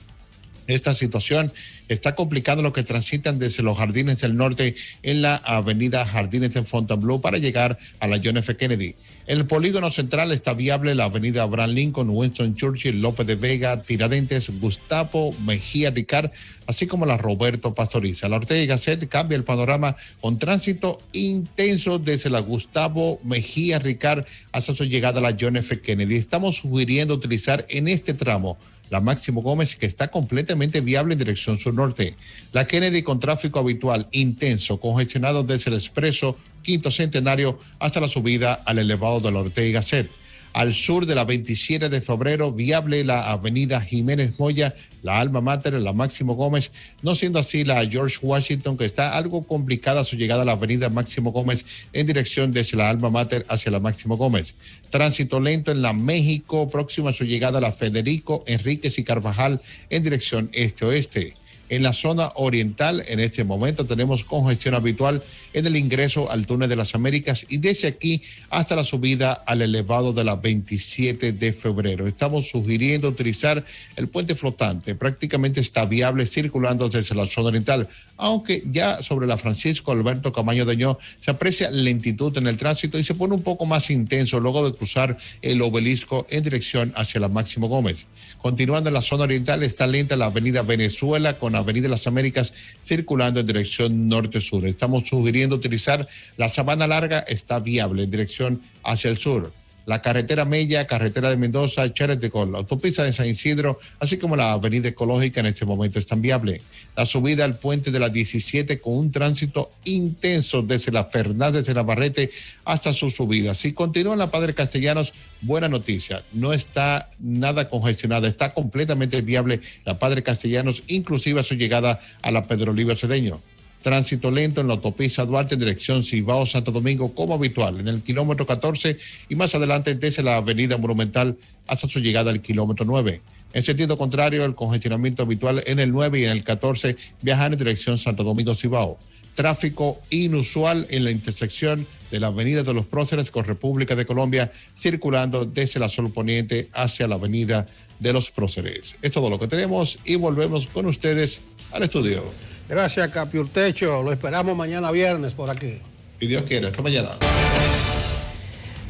Esta situación está complicando lo que transitan desde los Jardines del Norte en la avenida Jardines de Fontainebleau para llegar a la John F. Kennedy. El polígono central está viable la avenida Abraham Lincoln, Winston Churchill, López de Vega, Tiradentes, Gustavo Mejía Ricard, así como la Roberto Pastoriza. La Ortega y Gasset cambia el panorama con tránsito intenso desde la Gustavo Mejía Ricard hasta su llegada a la John F. Kennedy. Estamos sugiriendo utilizar en este tramo la Máximo Gómez, que está completamente viable en dirección sur-norte. La Kennedy con tráfico habitual, intenso, congestionado desde el expreso Quinto Centenario hasta la subida al elevado de la Ortega y Gasset. Al sur de la 27 de febrero, viable la avenida Jiménez Moya, la Alma Mater, la Máximo Gómez, no siendo así la George Washington, que está algo complicada su llegada a la avenida Máximo Gómez en dirección desde la Alma Mater hacia la Máximo Gómez. Tránsito lento en la México, próxima a su llegada a la Federico Enríquez y Carvajal en dirección este-oeste. En la zona oriental, en este momento, tenemos congestión habitual en el ingreso al túnel de las Américas y desde aquí hasta la subida al elevado de la 27 de febrero. Estamos sugiriendo utilizar el puente flotante. Prácticamente está viable circulando desde la zona oriental, aunque ya sobre la Francisco Alberto Camaño Deñó se aprecia lentitud en el tránsito y se pone un poco más intenso luego de cruzar el obelisco en dirección hacia la Máximo Gómez. Continuando en la zona oriental, está lenta la avenida Venezuela con avenida Las Américas circulando en dirección norte-sur. Estamos sugiriendo utilizar la Sabana Larga, está viable en dirección hacia el sur. La carretera Mella, carretera de Mendoza, Charles de Gaulle, la autopista de San Isidro, así como la avenida Ecológica en este momento están viable. La subida al puente de la 17 con un tránsito intenso desde la Fernández de Navarrete hasta su subida. Si continúa en la Padre Castellanos, buena noticia, no está nada congestionada, está completamente viable la Padre Castellanos, inclusive a su llegada a la Pedro Oliva Cedeño. Tránsito lento en la autopista Duarte en dirección Cibao Santo Domingo como habitual en el kilómetro 14 y más adelante desde la avenida Monumental hasta su llegada al kilómetro 9. En sentido contrario, el congestionamiento habitual en el 9 y en el 14 viajan en dirección Santo Domingo Cibao. Tráfico inusual en la intersección de la avenida de los Próceres con República de Colombia, circulando desde la Sol Poniente hacia la avenida de los Próceres. Es todo lo que tenemos y volvemos con ustedes al estudio. Gracias, Capiurtecho. Lo esperamos mañana viernes por aquí. Si Dios quiere, hasta mañana.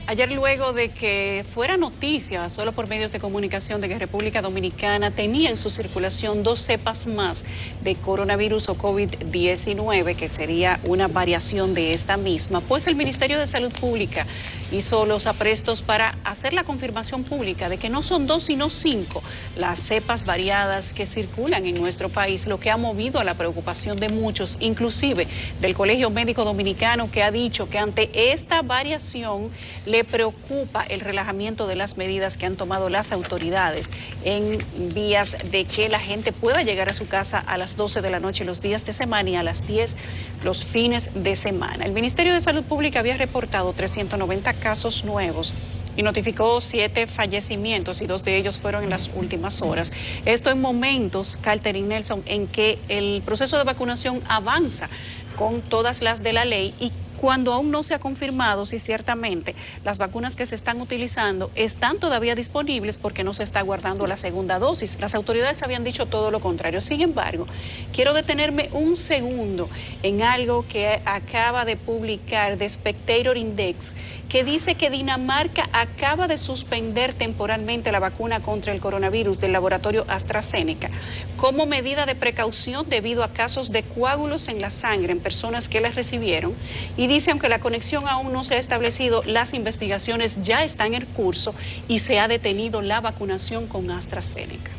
Ayer, luego de que fuera noticia solo por medios de comunicación de que República Dominicana tenía en su circulación 2 cepas más de coronavirus o COVID-19, que sería una variación de esta misma, pues el Ministerio de Salud Pública hizo los aprestos para hacer la confirmación pública de que no son 2 sino 5 las cepas variadas que circulan en nuestro país, lo que ha movido a la preocupación de muchos, inclusive del Colegio Médico Dominicano, que ha dicho que ante esta variación le preocupa el relajamiento de las medidas que han tomado las autoridades en vías de que la gente pueda llegar a su casa a las 12 de la noche los días de semana y a las 10 los fines de semana. El Ministerio de Salud Pública había reportado 390 casos nuevos y notificó 7 fallecimientos y 2 de ellos fueron en las últimas horas. Esto en momentos, Catherine Nelson, en que el proceso de vacunación avanza con todas las de la ley y cuando aún no se ha confirmado si ciertamente las vacunas que se están utilizando están todavía disponibles porque no se está guardando la segunda dosis. Las autoridades habían dicho todo lo contrario. Sin embargo, quiero detenerme un segundo en algo que acaba de publicar The Spectator Index, que dice que Dinamarca acaba de suspender temporalmente la vacuna contra el coronavirus del laboratorio AstraZeneca como medida de precaución debido a casos de coágulos en la sangre en personas que la recibieron, y dice, aunque la conexión aún no se ha establecido, las investigaciones ya están en curso y se ha detenido la vacunación con AstraZeneca.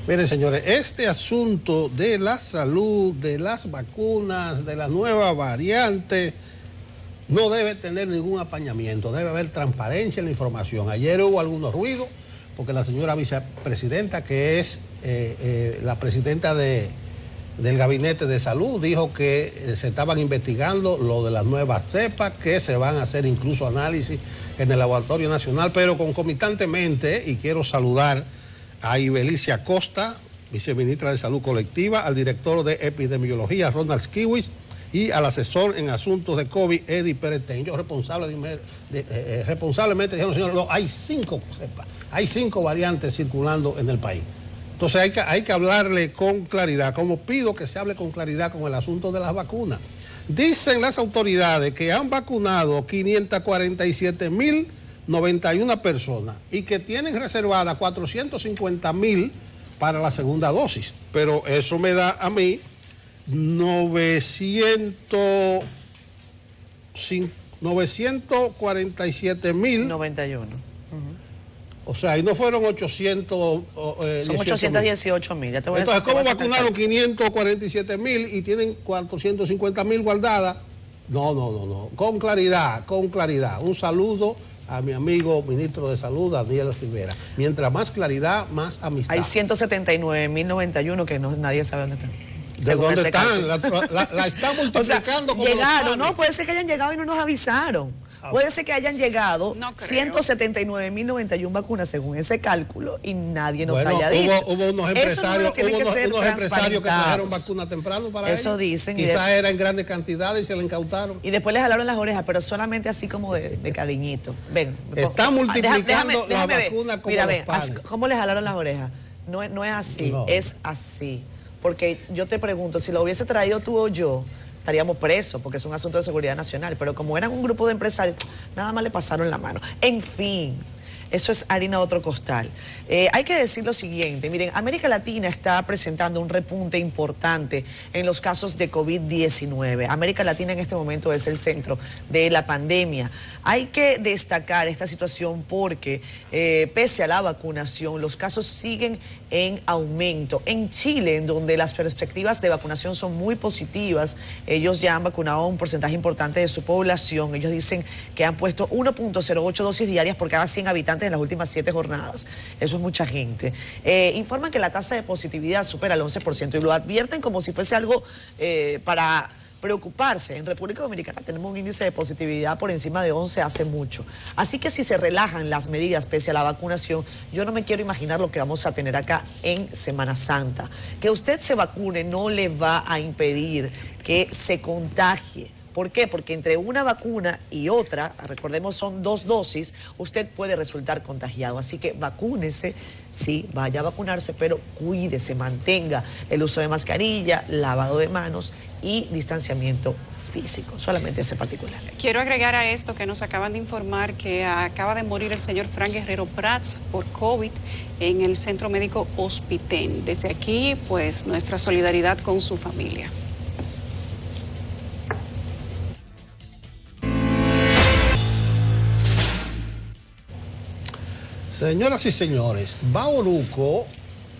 Miren, señores, este asunto de la salud, de las vacunas, de la nueva variante, no debe tener ningún apañamiento, debe haber transparencia en la información. Ayer hubo algunos ruidos, porque la señora vicepresidenta, que es la presidenta del Gabinete de Salud, dijo que se estaban investigando lo de las nuevas cepas, que se van a hacer incluso análisis en el Laboratorio Nacional, pero concomitantemente, y quiero saludar a Ibelicia Costa, viceministra de Salud Colectiva, al director de Epidemiología, Ronald Kiwis, y al asesor en asuntos de COVID, Eddie Peretén. Yo responsablemente dijeron, señor, no, hay 5 cepas, hay 5 variantes circulando en el país. Entonces hay que hablarle con claridad, como pido que se hable con claridad con el asunto de las vacunas. Dicen las autoridades que han vacunado 547.091 personas y que tienen reservadas 450.000 para la segunda dosis, pero eso me da a mí 947.091. O sea, y no fueron 800. Son 818.000. Ya te voy a decir. Entonces, ¿cómo vacunaron 547.000 y tienen 450.000 guardadas? No. Con claridad. Un saludo a mi amigo ministro de Salud, Daniel Rivera. Mientras más claridad, más amistad. Hay 179.091 que nadie sabe dónde están. ¿De dónde están? La están multiplicando. O sea, llegaron, ¿no? Puede ser que hayan llegado y no nos avisaron. Puede ser que hayan llegado 179.091 vacunas según ese cálculo y nadie nos haya dicho. Hubo unos empresarios, que trajeron vacunas temprano para eso ellos. Dicen. Quizás era en grandes cantidades y se le incautaron. Y después les jalaron las orejas, pero solamente así como de cariñito. Ven. Está multiplicando la vacuna como mira, los ven, panes. ¿Cómo les jalaron las orejas? No es así, es así. Porque yo te pregunto, si lo hubiese traído tú o yo, estaríamos presos, porque es un asunto de seguridad nacional. Pero como eran un grupo de empresarios, nada más le pasaron la mano. En fin, eso es harina de otro costal. Hay que decir lo siguiente, miren, América Latina está presentando un repunte importante en los casos de COVID-19. América Latina en este momento es el centro de la pandemia. Hay que destacar esta situación porque pese a la vacunación, los casos siguen en aumento. En Chile, en donde las perspectivas de vacunación son muy positivas, ellos ya han vacunado a un porcentaje importante de su población. Ellos dicen que han puesto 1.08 dosis diarias por cada 100 habitantes en las últimas 7 jornadas. Eso es mucha gente. Informan que la tasa de positividad supera el 11% y lo advierten como si fuese algo para preocuparse. En República Dominicana tenemos un índice de positividad por encima de 11 hace mucho. Así que si se relajan las medidas pese a la vacunación, yo no me quiero imaginar lo que vamos a tener acá en Semana Santa. Que usted se vacune no le va a impedir que se contagie. ¿Por qué? Porque entre una vacuna y otra, recordemos son 2 dosis, usted puede resultar contagiado. Así que vacúnese, sí, vaya a vacunarse, pero cuídese, mantenga el uso de mascarilla, lavado de manos y distanciamiento físico, solamente ese particular. Quiero agregar a esto que nos acaban de informar que acaba de morir el señor Frank Guerrero Prats por COVID en el Centro Médico Hospitén. Desde aquí, pues, nuestra solidaridad con su familia. Señoras y señores, Bauruco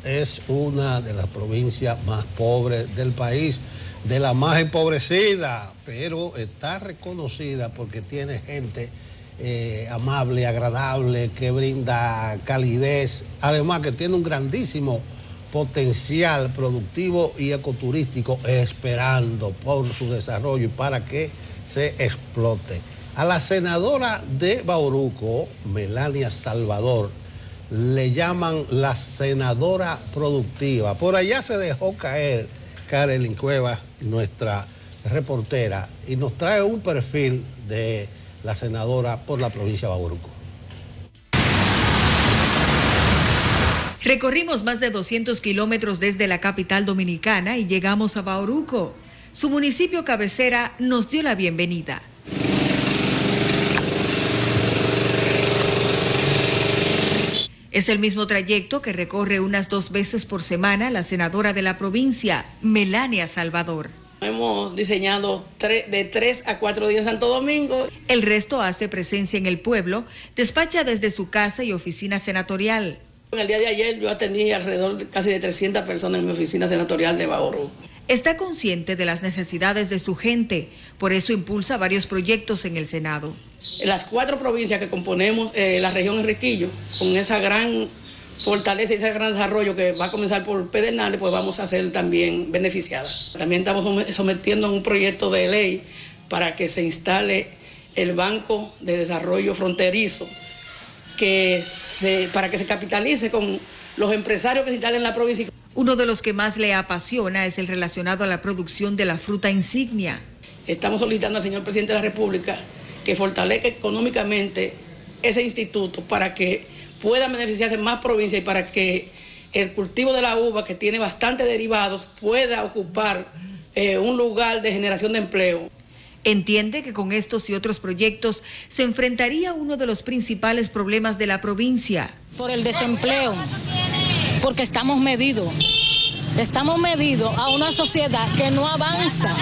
es una de las provincias más pobres del país, de la más empobrecida, pero está reconocida porque tiene gente amable, agradable, que brinda calidez, además que tiene un grandísimo potencial productivo y ecoturístico esperando por su desarrollo y para que se explote. A la senadora de Bauruco, Melania Salvador, le llaman la senadora productiva. Por allá se dejó caer Karelyn Cuevas, nuestra reportera, y nos trae un perfil de la senadora por la provincia de Bauruco. Recorrimos más de 200 kilómetros desde la capital dominicana y llegamos a Bauruco. Su municipio cabecera nos dio la bienvenida. Es el mismo trayecto que recorre unas 2 veces por semana la senadora de la provincia, Melania Salvador. Hemos diseñado de 3 a 4 días en Santo Domingo. El resto hace presencia en el pueblo, despacha desde su casa y oficina senatorial. En el día de ayer yo atendí alrededor de casi de 300 personas en mi oficina senatorial de Bauruco. Está consciente de las necesidades de su gente, por eso impulsa varios proyectos en el Senado. En las 4 provincias que componemos la región Enriquillo, con esa gran fortaleza y ese gran desarrollo que va a comenzar por Pedernales, pues vamos a ser también beneficiadas. También estamos sometiendo un proyecto de ley para que se instale el Banco de Desarrollo Fronterizo, para que se capitalice con los empresarios que se instalen en la provincia. Uno de los que más le apasiona es el relacionado a la producción de la fruta insignia. Estamos solicitando al señor presidente de la República que fortalezca económicamente ese instituto para que pueda beneficiarse más provincias y para que el cultivo de la uva, que tiene bastantes derivados, pueda ocupar un lugar de generación de empleo. Entiende que con estos y otros proyectos se enfrentaría uno de los principales problemas de la provincia. Por el desempleo, porque estamos medidos a una sociedad que no avanza.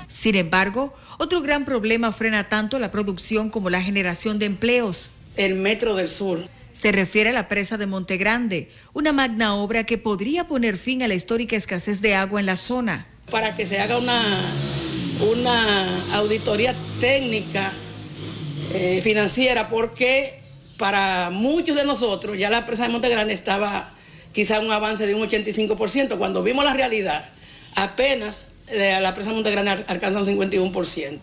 Sin embargo, otro gran problema frena tanto la producción como la generación de empleos. El Metro del Sur. Se refiere a la presa de Montegrande, una magna obra que podría poner fin a la histórica escasez de agua en la zona. Para que se haga una auditoría técnica financiera, porque para muchos de nosotros ya la presa de Montegrande estaba quizá un avance de un 85%. Cuando vimos la realidad, apenas la presa de Montegrande alcanza un 51%.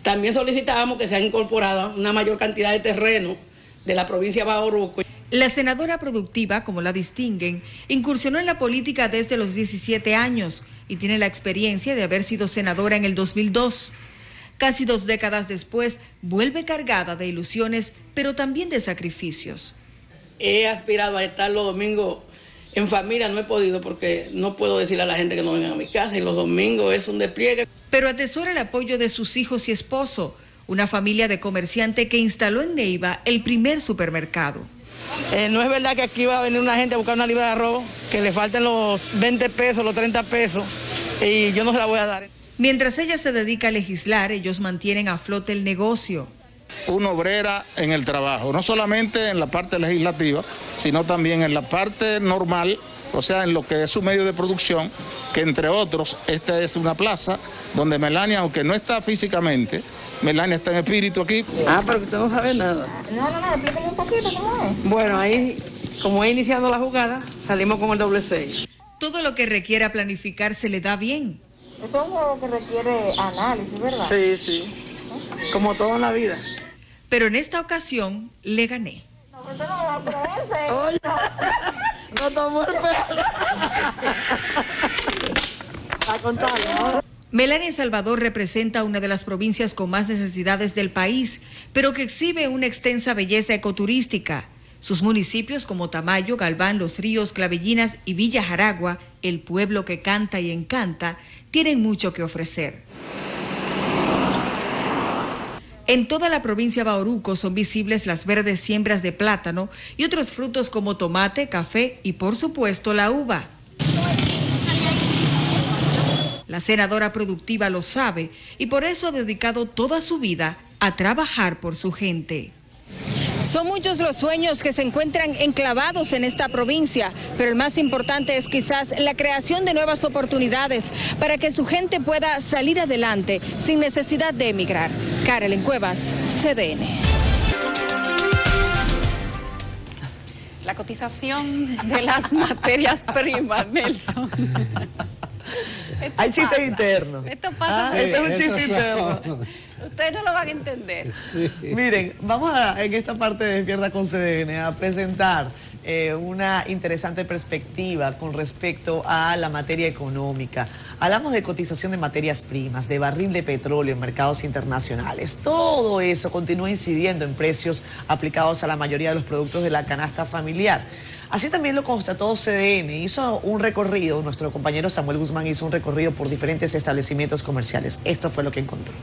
También solicitábamos que se incorporado una mayor cantidad de terreno de la provincia de Bauruco. La senadora productiva, como la distinguen, incursionó en la política desde los 17 años y tiene la experiencia de haber sido senadora en el 2002. Casi 2 décadas después, vuelve cargada de ilusiones, pero también de sacrificios. He aspirado a estar los domingos en familia, no he podido porque no puedo decirle a la gente que no vengan a mi casa, y los domingos es un despliegue. Pero atesora el apoyo de sus hijos y esposo, una familia de comerciante que instaló en Neiva el primer supermercado. No es verdad que aquí va a venir una gente a buscar una libra de arroz, que le falten los 20 pesos, los 30 pesos, y yo no se la voy a dar. Mientras ella se dedica a legislar, ellos mantienen a flote el negocio. Una obrera en el trabajo, no solamente en la parte legislativa, sino también en la parte normal, o sea, en lo que es su medio de producción, que entre otros, esta es una plaza donde Melania, aunque no está físicamente, Melania está en espíritu aquí. Pero usted no sabe nada. No, explícame un poquito cómo es. Bueno, ahí, como he iniciado la jugada, salimos con el doble 6. Todo lo que requiera planificar se le da bien. Eso es un juego que requiere análisis, ¿verdad? Sí, sí. Como todo en la vida. Pero en esta ocasión le gané. No, usted no va a creerse. Oye, no tomó el pelo. A contarle, ¿no? Melania Salvador representa una de las provincias con más necesidades del país, pero que exhibe una extensa belleza ecoturística. Sus municipios como Tamayo, Galván, Los Ríos, Clavellinas y Villa Jaragua, el pueblo que canta y encanta, tienen mucho que ofrecer. En toda la provincia de Bauruco son visibles las verdes siembras de plátano y otros frutos como tomate, café y por supuesto la uva. La senadora productiva lo sabe y por eso ha dedicado toda su vida a trabajar por su gente. Son muchos los sueños que se encuentran enclavados en esta provincia, pero el más importante es quizás la creación de nuevas oportunidades para que su gente pueda salir adelante sin necesidad de emigrar. Carolyn Cuevas, CDN. La cotización de las materias primas, Nelson. Hay chistes internos. Esto pasa. Este es un chiste interno. Ustedes no lo van a entender. Sí. Miren, vamos en esta parte de Despierta con CDN a presentar una interesante perspectiva con respecto a la materia económica. Hablamos de cotización de materias primas, de barril de petróleo en mercados internacionales. Todo eso continúa incidiendo en precios aplicados a la mayoría de los productos de la canasta familiar. Así también lo constató CDN, hizo un recorrido, nuestro compañero Samuel Guzmán hizo un recorrido por diferentes establecimientos comerciales. Esto fue lo que encontró.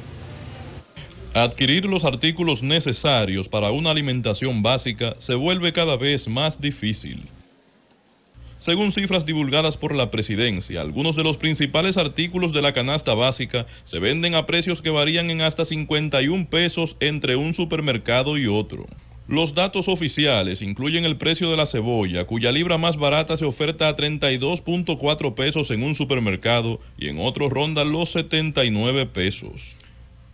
Adquirir los artículos necesarios para una alimentación básica se vuelve cada vez más difícil. Según cifras divulgadas por la presidencia, algunos de los principales artículos de la canasta básica se venden a precios que varían en hasta 51 pesos entre un supermercado y otro. Los datos oficiales incluyen el precio de la cebolla, cuya libra más barata se oferta a 32.4 pesos en un supermercado y en otro ronda los 79 pesos.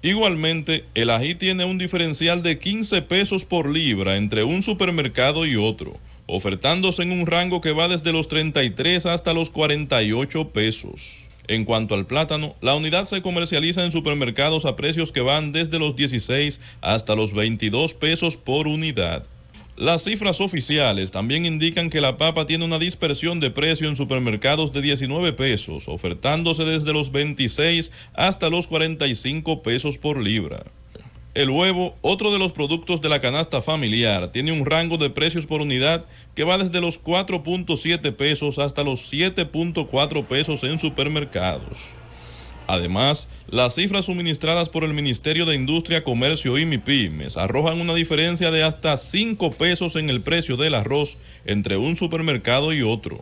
Igualmente, el ají tiene un diferencial de 15 pesos por libra entre un supermercado y otro, ofertándose en un rango que va desde los 33 hasta los 48 pesos. En cuanto al plátano, la unidad se comercializa en supermercados a precios que van desde los 16 hasta los 22 pesos por unidad. Las cifras oficiales también indican que la papa tiene una dispersión de precio en supermercados de 19 pesos, ofertándose desde los 26 hasta los 45 pesos por libra. El huevo, otro de los productos de la canasta familiar, tiene un rango de precios por unidad que va desde los 4.7 pesos hasta los 7.4 pesos en supermercados. Además, las cifras suministradas por el Ministerio de Industria, Comercio y MIPYMES arrojan una diferencia de hasta 5 pesos en el precio del arroz entre un supermercado y otro.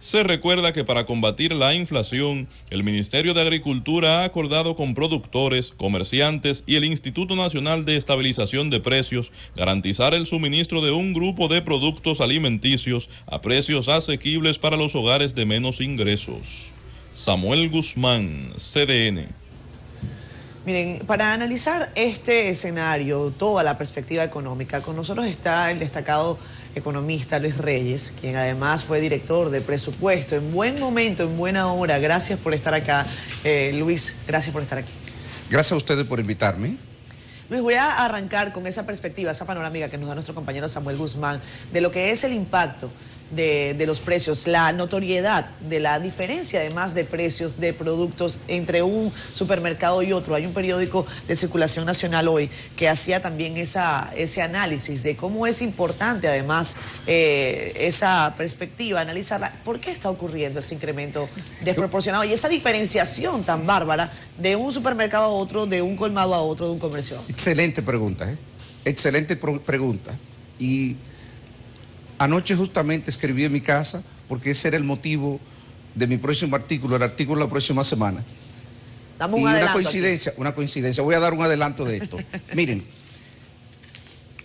Se recuerda que para combatir la inflación, el Ministerio de Agricultura ha acordado con productores, comerciantes y el Instituto Nacional de Estabilización de Precios garantizar el suministro de un grupo de productos alimenticios a precios asequibles para los hogares de menos ingresos. Samuel Guzmán, CDN. Miren, para analizar este escenario, toda la perspectiva económica, con nosotros está el destacado economista Luis Reyes, quien además fue director de presupuesto. En buen momento, en buena hora. Gracias por estar acá. Luis, gracias por estar aquí. Gracias a ustedes por invitarme. Luis, voy a arrancar con esa perspectiva, esa panorámica que nos da nuestro compañero Samuel Guzmán, de lo que es el impacto de los precios, la notoriedad de la diferencia además de precios de productos entre un supermercado y otro. Hay un periódico de circulación nacional hoy que hacía también ese análisis de cómo es importante además esa perspectiva, analizarla. ¿Por qué está ocurriendo ese incremento desproporcionado y esa diferenciación tan bárbara de un supermercado a otro, de un colmado a otro, de un comercio a otro? Excelente pregunta, excelente pregunta. Y anoche justamente escribí en mi casa, porque ese era el motivo de mi próximo artículo, el artículo de la próxima semana. Damos y un una coincidencia, voy a dar un adelanto de esto. Miren,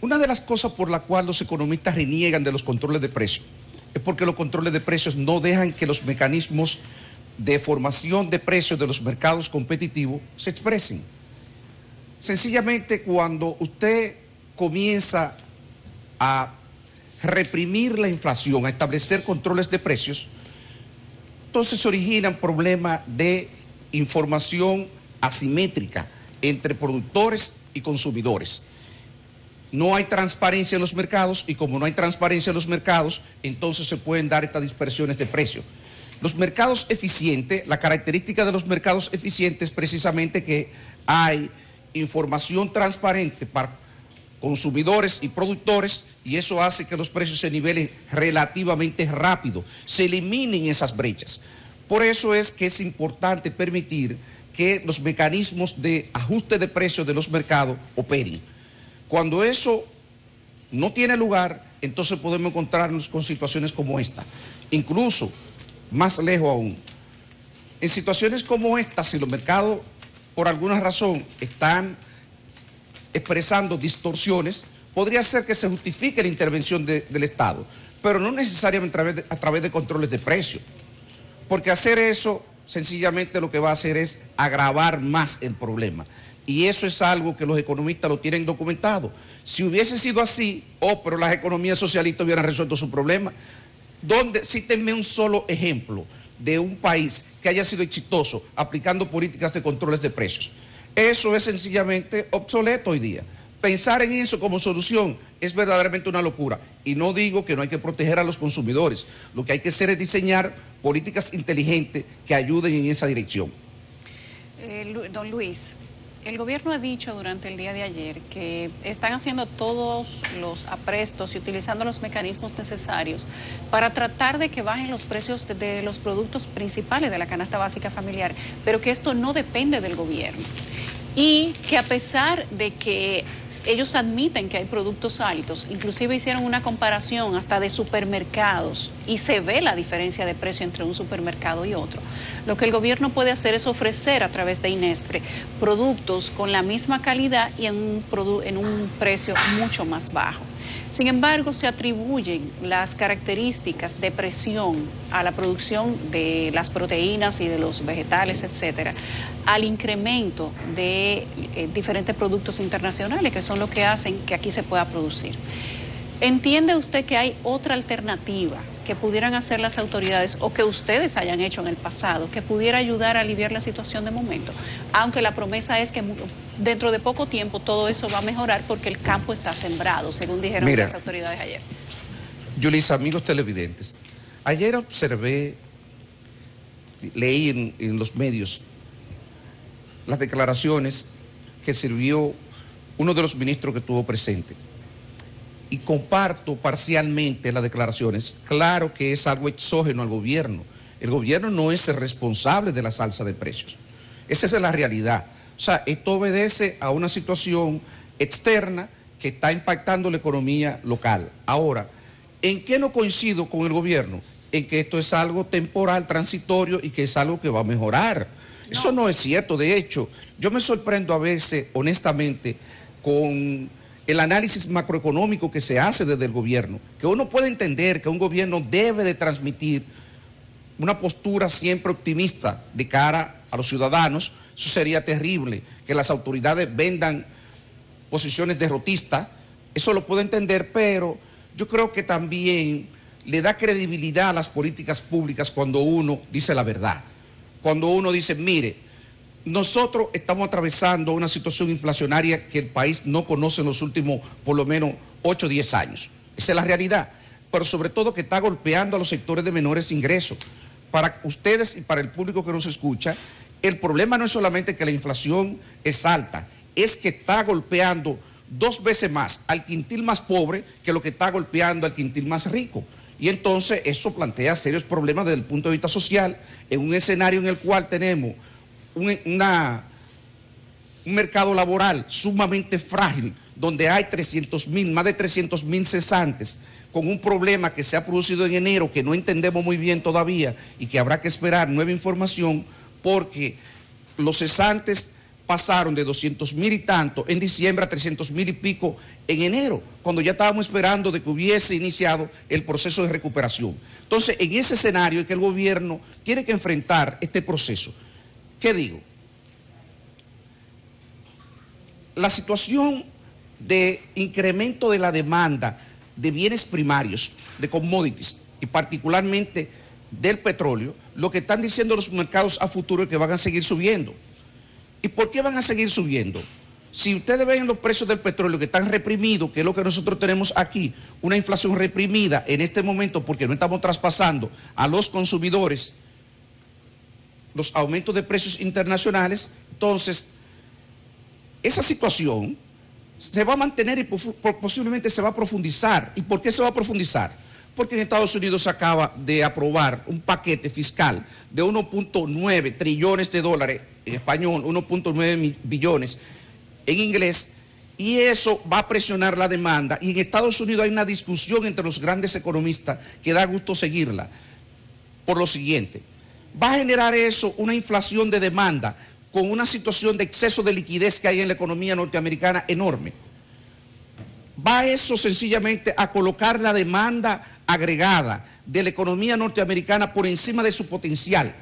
una de las cosas por la cual los economistas reniegan de los controles de precios es porque los controles de precios no dejan que los mecanismos de formación de precios de los mercados competitivos se expresen. Sencillamente, cuando usted comienza a reprimir la inflación, a establecer controles de precios, entonces se originan problemas de información asimétrica entre productores y consumidores. No hay transparencia en los mercados y como no hay transparencia en los mercados, entonces se pueden dar estas dispersiones de precios. Los mercados eficientes, la característica de los mercados eficientes es precisamente que hay información transparente para consumidores y productores y eso hace que los precios se nivelen relativamente rápido, se eliminen esas brechas. Por eso es que es importante permitir que los mecanismos de ajuste de precios de los mercados operen. Cuando eso no tiene lugar, entonces podemos encontrarnos con situaciones como esta. Incluso, más lejos aún, en situaciones como esta, si los mercados por alguna razón están expresando distorsiones, podría ser que se justifique la intervención del Estado, pero no necesariamente a través de controles de precios, porque hacer eso sencillamente lo que va a hacer es agravar más el problema. Y eso es algo que los economistas lo tienen documentado. Si hubiese sido así, pero las economías socialistas hubieran resuelto su problema. Cítenme un solo ejemplo de un país que haya sido exitoso aplicando políticas de controles de precios. Eso es sencillamente obsoleto hoy día. Pensar en eso como solución es verdaderamente una locura. Y no digo que no hay que proteger a los consumidores. Lo que hay que hacer es diseñar políticas inteligentes que ayuden en esa dirección. Don Luis, el gobierno ha dicho durante el día de ayer que están haciendo todos los aprestos y utilizando los mecanismos necesarios para tratar de que bajen los precios de los productos principales de la canasta básica familiar, pero que esto no depende del gobierno. Y que a pesar de que ellos admiten que hay productos altos, inclusive hicieron una comparación hasta de supermercados y se ve la diferencia de precio entre un supermercado y otro. Lo que el gobierno puede hacer es ofrecer a través de Inespre productos con la misma calidad y en un precio mucho más bajo. Sin embargo, se atribuyen las características de presión a la producción de las proteínas y de los vegetales, etcétera, al incremento de diferentes productos internacionales, que son lo que hacen que aquí se pueda producir. ¿Entiende usted que hay otra alternativa que pudieran hacer las autoridades o que ustedes hayan hecho en el pasado que pudiera ayudar a aliviar la situación de momento? Aunque la promesa es que dentro de poco tiempo todo eso va a mejorar porque el campo está sembrado, según dijeron las autoridades ayer. Yulisa, amigos televidentes, ayer leí en los medios las declaraciones que sirvió uno de los ministros que estuvo presente. Y comparto parcialmente las declaraciones. Claro que es algo exógeno al gobierno. El gobierno no es el responsable de la alza de precios. Esa es la realidad. O sea, esto obedece a una situación externa que está impactando la economía local. Ahora, ¿en qué no coincido con el gobierno? En que esto es algo temporal, transitorio y que es algo que va a mejorar. No. Eso no es cierto. De hecho, yo me sorprendo a veces, honestamente, con el análisis macroeconómico que se hace desde el gobierno, que uno puede entender que un gobierno debe de transmitir una postura siempre optimista de cara a los ciudadanos. Eso sería terrible, que las autoridades vendan posiciones derrotistas, eso lo puedo entender, pero yo creo que también le da credibilidad a las políticas públicas cuando uno dice la verdad, cuando uno dice, mire, nosotros estamos atravesando una situación inflacionaria que el país no conoce en los últimos, por lo menos, 8 o 10 años. Esa es la realidad. Pero sobre todo que está golpeando a los sectores de menores ingresos. Para ustedes y para el público que nos escucha, el problema no es solamente que la inflación es alta, es que está golpeando 2 veces más al quintil más pobre que lo que está golpeando al quintil más rico. Y entonces eso plantea serios problemas desde el punto de vista social, en un escenario en el cual tenemos un mercado laboral sumamente frágil, donde hay más de 300,000 cesantes, con un problema que se ha producido en enero, que no entendemos muy bien todavía y que habrá que esperar nueva información, porque los cesantes pasaron de 200,000 y tanto en diciembre a 300,000 y pico en enero, cuando ya estábamos esperando de que hubiese iniciado el proceso de recuperación. Entonces, en ese escenario es que el gobierno tiene que enfrentar este proceso. ¿Qué digo? La situación de incremento de la demanda de bienes primarios, de commodities, y particularmente del petróleo, lo que están diciendo los mercados a futuro es que van a seguir subiendo. ¿Y por qué van a seguir subiendo? Si ustedes ven los precios del petróleo que están reprimidos, que es lo que nosotros tenemos aquí, una inflación reprimida en este momento porque no estamos traspasando a los consumidores los aumentos de precios internacionales, entonces esa situación se va a mantener y posiblemente se va a profundizar. ¿Y por qué se va a profundizar? Porque en Estados Unidos se acaba de aprobar un paquete fiscal de 1.9 trillones de dólares, en español 1.9 billones en inglés, y eso va a presionar la demanda. Y en Estados Unidos hay una discusión entre los grandes economistas que da gusto seguirla, por lo siguiente: va a generar eso una inflación de demanda con una situación de exceso de liquidez que hay en la economía norteamericana enorme. Va eso sencillamente a colocar la demanda agregada de la economía norteamericana por encima de su potencial.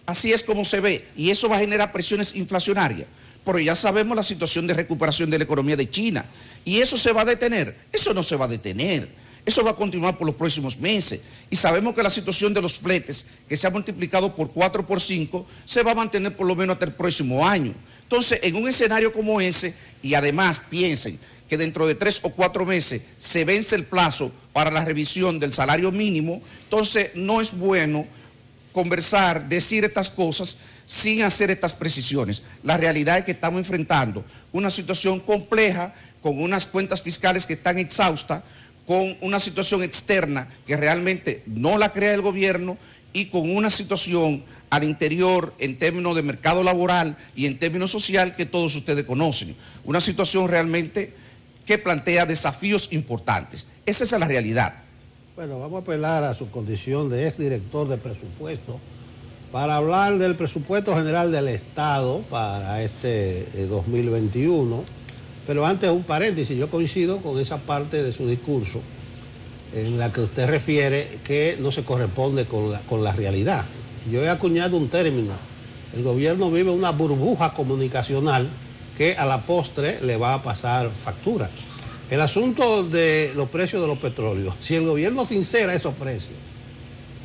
Así es como se ve, y eso va a generar presiones inflacionarias. Pero ya sabemos la situación de recuperación de la economía de China. ¿Y eso se va a detener? Eso no se va a detener. Eso va a continuar por los próximos meses. Y sabemos que la situación de los fletes, que se ha multiplicado por 4 por 5, se va a mantener por lo menos hasta el próximo año. Entonces, en un escenario como ese, y además piensen que dentro de 3 o 4 meses se vence el plazo para la revisión del salario mínimo, entonces no es bueno conversar, decir estas cosas sin hacer estas precisiones. La realidad es que estamos enfrentando una situación compleja, con unas cuentas fiscales que están exhaustas, con una situación externa que realmente no la crea el gobierno y con una situación al interior en términos de mercado laboral y en términos social que todos ustedes conocen. Una situación realmente que plantea desafíos importantes. Esa es la realidad. Bueno, vamos a apelar a su condición de exdirector de presupuesto para hablar del presupuesto general del Estado para este 2021. Pero antes un paréntesis, yo coincido con esa parte de su discurso en la que usted refiere que no se corresponde con la realidad. Yo he acuñado un término: el gobierno vive una burbuja comunicacional que a la postre le va a pasar factura. El asunto de los precios de los petróleos, si el gobierno sincera esos precios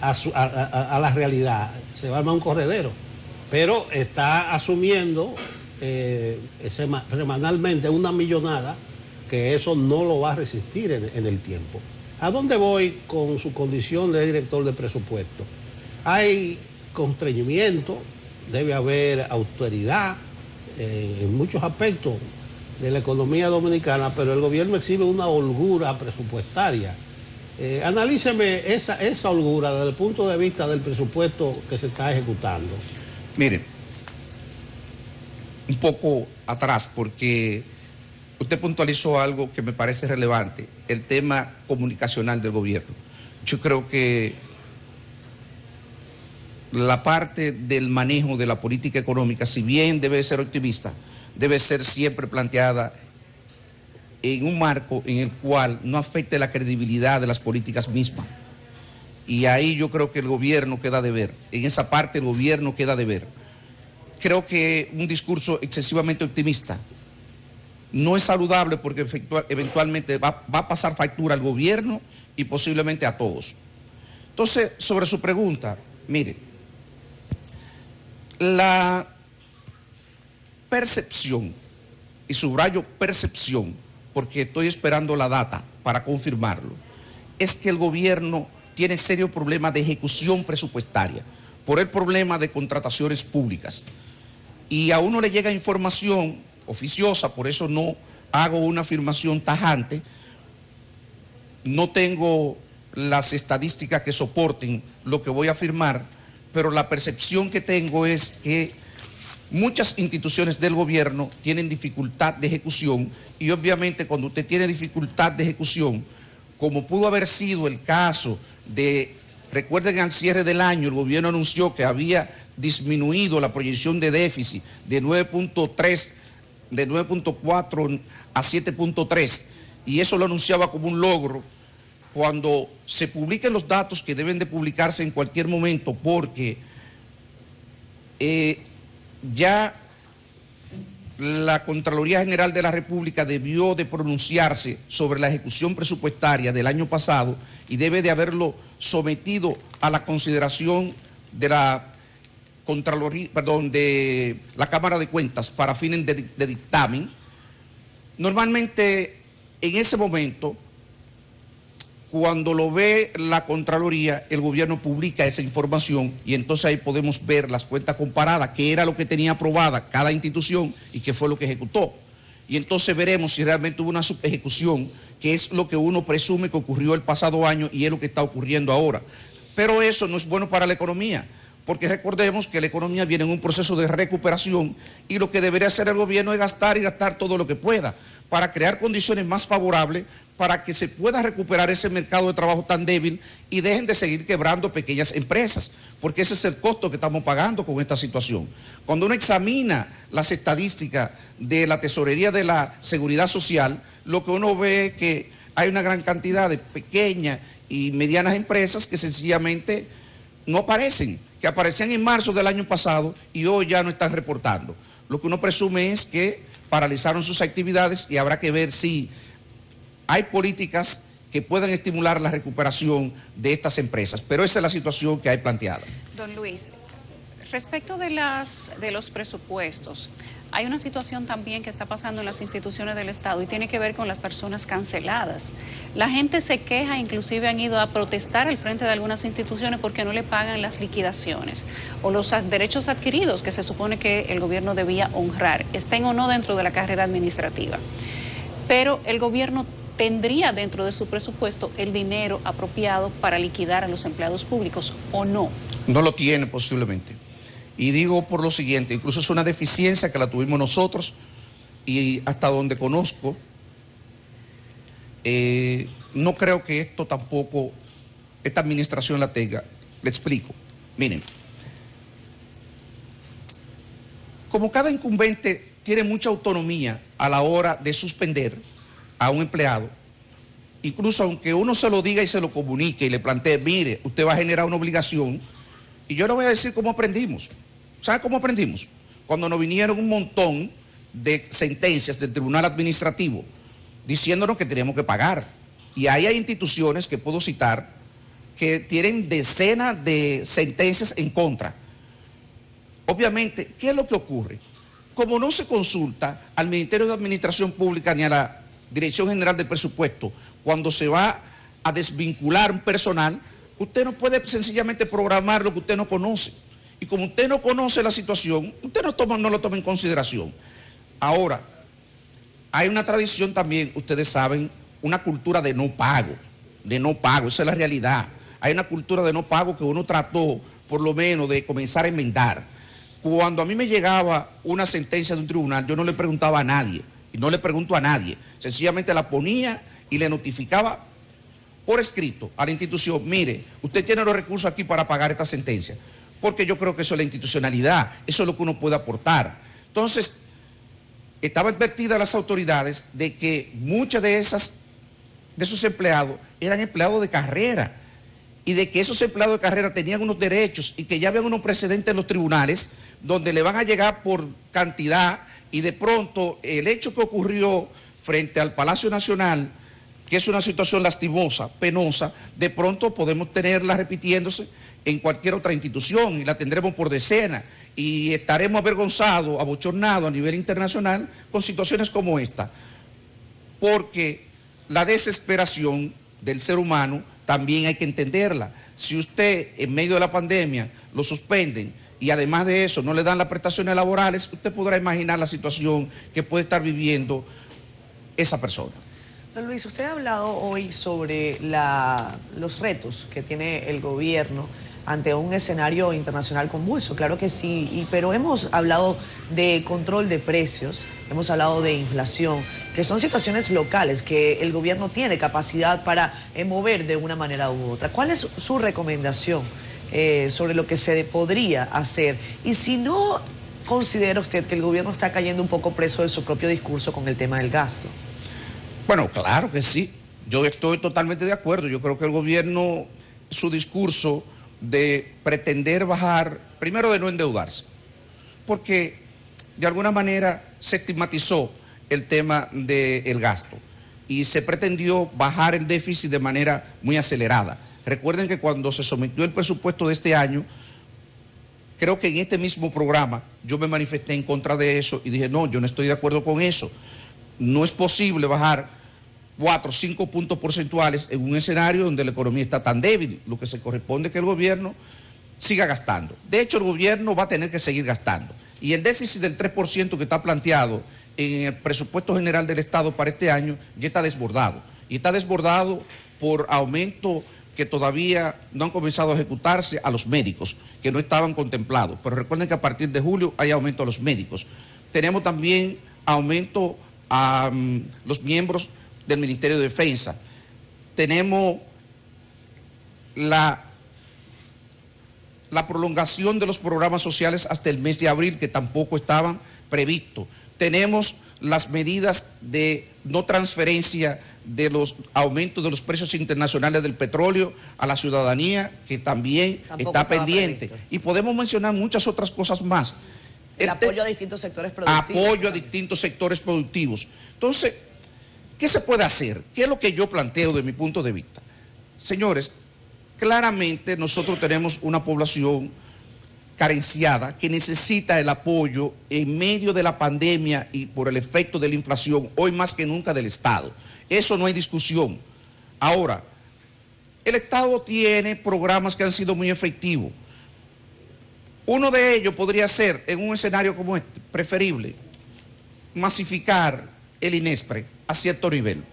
a la realidad, se va a armar un corredero, pero está asumiendo semanalmente una millonada que eso no lo va a resistir en el tiempo. ¿A dónde voy con su condición de director de presupuesto? Hay constreñimiento, debe haber austeridad en muchos aspectos de la economía dominicana, pero el gobierno exhibe una holgura presupuestaria. Analíceme esa holgura desde el punto de vista del presupuesto que se está ejecutando. Miren, un poco atrás, porque usted puntualizó algo que me parece relevante, el tema comunicacional del gobierno. Yo creo que la parte del manejo de la política económica, si bien debe ser optimista, debe ser siempre planteada en un marco en el cual no afecte la credibilidad de las políticas mismas. Y ahí yo creo que el gobierno queda de ver, en esa parte el gobierno queda de ver. Creo que un discurso excesivamente optimista no es saludable porque eventualmente va a pasar factura al gobierno y posiblemente a todos. Entonces, sobre su pregunta, mire, la percepción, y subrayo percepción, porque estoy esperando la data para confirmarlo, es que el gobierno tiene serios problemas de ejecución presupuestaria por el problema de contrataciones públicas. Y a uno le llega información oficiosa, por eso no hago una afirmación tajante, no tengo las estadísticas que soporten lo que voy a afirmar, pero la percepción que tengo es que muchas instituciones del gobierno tienen dificultad de ejecución y obviamente cuando usted tiene dificultad de ejecución, como pudo haber sido el caso de, recuerden al cierre del año el gobierno anunció que había disminuido la proyección de déficit de 9.3, de 9.4 a 7.3 y eso lo anunciaba como un logro. Cuando se publiquen los datos que deben de publicarse en cualquier momento porque ya la Contraloría General de la República debió de pronunciarse sobre la ejecución presupuestaria del año pasado y debe de haberlo sometido a la consideración de la Contraloría, de la Cámara de Cuentas para fines de dictamen. Normalmente, en ese momento, cuando lo ve la Contraloría, el gobierno publica esa información y entonces ahí podemos ver las cuentas comparadas, qué era lo que tenía aprobada cada institución y qué fue lo que ejecutó. Y entonces veremos si realmente hubo una subejecución, que es lo que uno presume que ocurrió el pasado año y es lo que está ocurriendo ahora. Pero eso no es bueno para la economía, porque recordemos que la economía viene en un proceso de recuperación y lo que debería hacer el gobierno es gastar y gastar todo lo que pueda para crear condiciones más favorables para que se pueda recuperar ese mercado de trabajo tan débil y dejen de seguir quebrando pequeñas empresas, porque ese es el costo que estamos pagando con esta situación. Cuando uno examina las estadísticas de la Tesorería de la Seguridad Social, lo que uno ve es que hay una gran cantidad de pequeñas y medianas empresas que sencillamente no aparecen, que aparecían en marzo del año pasado y hoy ya no están reportando. Lo que uno presume es que paralizaron sus actividades y habrá que ver si hay políticas que puedan estimular la recuperación de estas empresas, pero esa es la situación que hay planteada. Don Luis, respecto de los presupuestos, hay una situación también que está pasando en las instituciones del Estado y tiene que ver con las personas canceladas. La gente se queja, inclusive han ido a protestar al frente de algunas instituciones porque no le pagan las liquidaciones o los derechos adquiridos que se supone que el gobierno debía honrar, estén o no dentro de la carrera administrativa. Pero el gobierno tendría dentro de su presupuesto el dinero apropiado para liquidar a los empleados públicos, ¿o no? No lo tiene posiblemente. Y digo por lo siguiente, incluso es una deficiencia que la tuvimos nosotros y hasta donde conozco, no creo que esto tampoco, esta administración la tenga. Le explico. Miren, como cada incumbente tiene mucha autonomía a la hora de suspender a un empleado, incluso aunque uno se lo diga y se lo comunique y le plantee, mire, usted va a generar una obligación, y yo le voy a decir cómo aprendimos. ¿Sabe cómo aprendimos? Cuando nos vinieron un montón de sentencias del Tribunal Administrativo diciéndonos que teníamos que pagar. Y ahí hay instituciones que puedo citar que tienen decenas de sentencias en contra. Obviamente, ¿qué es lo que ocurre? Como no se consulta al Ministerio de Administración Pública ni a la Dirección General del Presupuesto cuando se va a desvincular un personal, usted no puede sencillamente programar lo que usted no conoce. Y como usted no conoce la situación, usted no lo toma en consideración. Ahora, hay una tradición también, ustedes saben, una cultura de no pago, esa es la realidad. Hay una cultura de no pago que uno trató, por lo menos, de comenzar a enmendar. Cuando a mí me llegaba una sentencia de un tribunal, yo no le preguntaba a nadie, y no le pregunto a nadie, sencillamente la ponía y le notificaba por escrito a la institución, mire, usted tiene los recursos aquí para pagar esta sentencia, porque yo creo que eso es la institucionalidad, eso es lo que uno puede aportar. Entonces, estaba advertida a las autoridades de que muchos de esos empleados eran empleados de carrera y de que esos empleados de carrera tenían unos derechos y que ya habían unos precedentes en los tribunales donde le van a llegar por cantidad y de pronto el hecho que ocurrió frente al Palacio Nacional, que es una situación lastimosa, penosa, de pronto podemos tenerla repitiéndose en cualquier otra institución y la tendremos por decenas y estaremos avergonzados, abochornados a nivel internacional con situaciones como esta, porque la desesperación del ser humano también hay que entenderla. Si usted en medio de la pandemia lo suspenden y además de eso no le dan las prestaciones laborales, usted podrá imaginar la situación que puede estar viviendo esa persona. Don Luis, usted ha hablado hoy sobre los retos que tiene el gobierno ante un escenario internacional convulso, claro que sí, pero hemos hablado de control de precios, hemos hablado de inflación, que son situaciones locales que el gobierno tiene capacidad para mover de una manera u otra. ¿Cuál es su recomendación sobre lo que se podría hacer? Y si no considera usted que el gobierno está cayendo un poco preso de su propio discurso con el tema del gasto. Bueno, claro que sí, yo estoy totalmente de acuerdo, yo creo que el gobierno, su discurso de pretender bajar, primero de no endeudarse, porque de alguna manera se estigmatizó el tema del gasto y se pretendió bajar el déficit de manera muy acelerada. Recuerden que cuando se sometió el presupuesto de este año, creo que en este mismo programa yo me manifesté en contra de eso y dije, no, yo no estoy de acuerdo con eso. No es posible bajar 4 o 5 puntos porcentuales en un escenario donde la economía está tan débil. Lo que se corresponde es que el gobierno siga gastando. De hecho, el gobierno va a tener que seguir gastando. Y el déficit del 3% que está planteado en el presupuesto general del Estado para este año ya está desbordado. Y está desbordado por aumento que todavía no han comenzado a ejecutarse a los médicos, que no estaban contemplados. Pero recuerden que a partir de julio hay aumento a los médicos. Tenemos también aumento a los miembros del Ministerio de Defensa. Tenemos la prolongación de los programas sociales hasta el mes de abril, que tampoco estaban previstos. Tenemos las medidas de no transferencia de los aumentos de los precios internacionales del petróleo a la ciudadanía, que también está pendiente. Y podemos mencionar muchas otras cosas más. El apoyo a distintos sectores productivos. Apoyo a distintos sectores productivos. Entonces, ¿qué se puede hacer? ¿Qué es lo que yo planteo de mi punto de vista? Señores, claramente nosotros tenemos una población carenciada que necesita el apoyo en medio de la pandemia y por el efecto de la inflación, hoy más que nunca del Estado. Eso no hay discusión. Ahora, el Estado tiene programas que han sido muy efectivos. Uno de ellos podría ser, en un escenario como este, preferible, masificar el INESPRE a cierto nivel.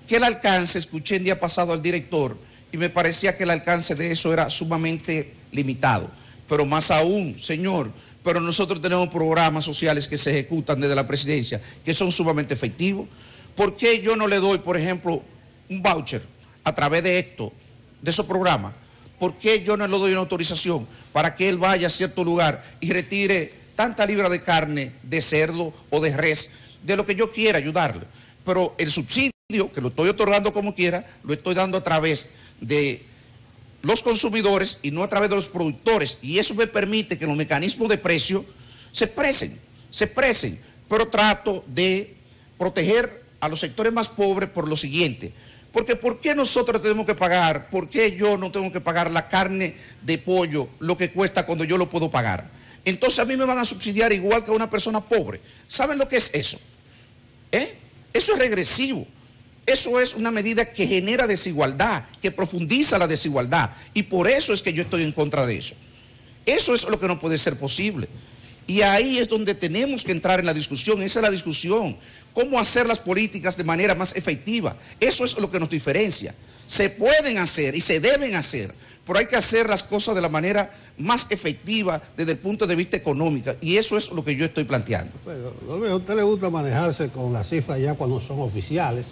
Que el alcance, escuché el día pasado al director y me parecía que el alcance de eso era sumamente limitado. Pero más aún, señor, pero nosotros tenemos programas sociales que se ejecutan desde la presidencia que son sumamente efectivos. ¿Por qué yo no le doy, por ejemplo, un voucher a través de esos programas? ¿Por qué yo no le doy una autorización para que él vaya a cierto lugar y retire tanta libra de carne, de cerdo o de res, de lo que yo quiera ayudarle? Pero el subsidio, que lo estoy otorgando como quiera, lo estoy dando a través de los consumidores y no a través de los productores, y eso me permite que los mecanismos de precio se expresen, pero trato de proteger a los sectores más pobres por lo siguiente, porque ¿por qué nosotros tenemos que pagar? ¿Por qué yo no tengo que pagar la carne de pollo lo que cuesta cuando yo lo puedo pagar? Entonces a mí me van a subsidiar igual que a una persona pobre. ¿Saben lo que es eso? Eso es regresivo. Eso es una medida que genera desigualdad, que profundiza la desigualdad. Y por eso es que yo estoy en contra de eso. Eso es lo que no puede ser posible. Y ahí es donde tenemos que entrar en la discusión. Esa es la discusión. ¿Cómo hacer las políticas de manera más efectiva? Eso es lo que nos diferencia. Se pueden hacer y se deben hacer, pero hay que hacer las cosas de la manera más efectiva desde el punto de vista económico. Y eso es lo que yo estoy planteando. Bueno, a usted le gusta manejarse con las cifras ya cuando son oficiales.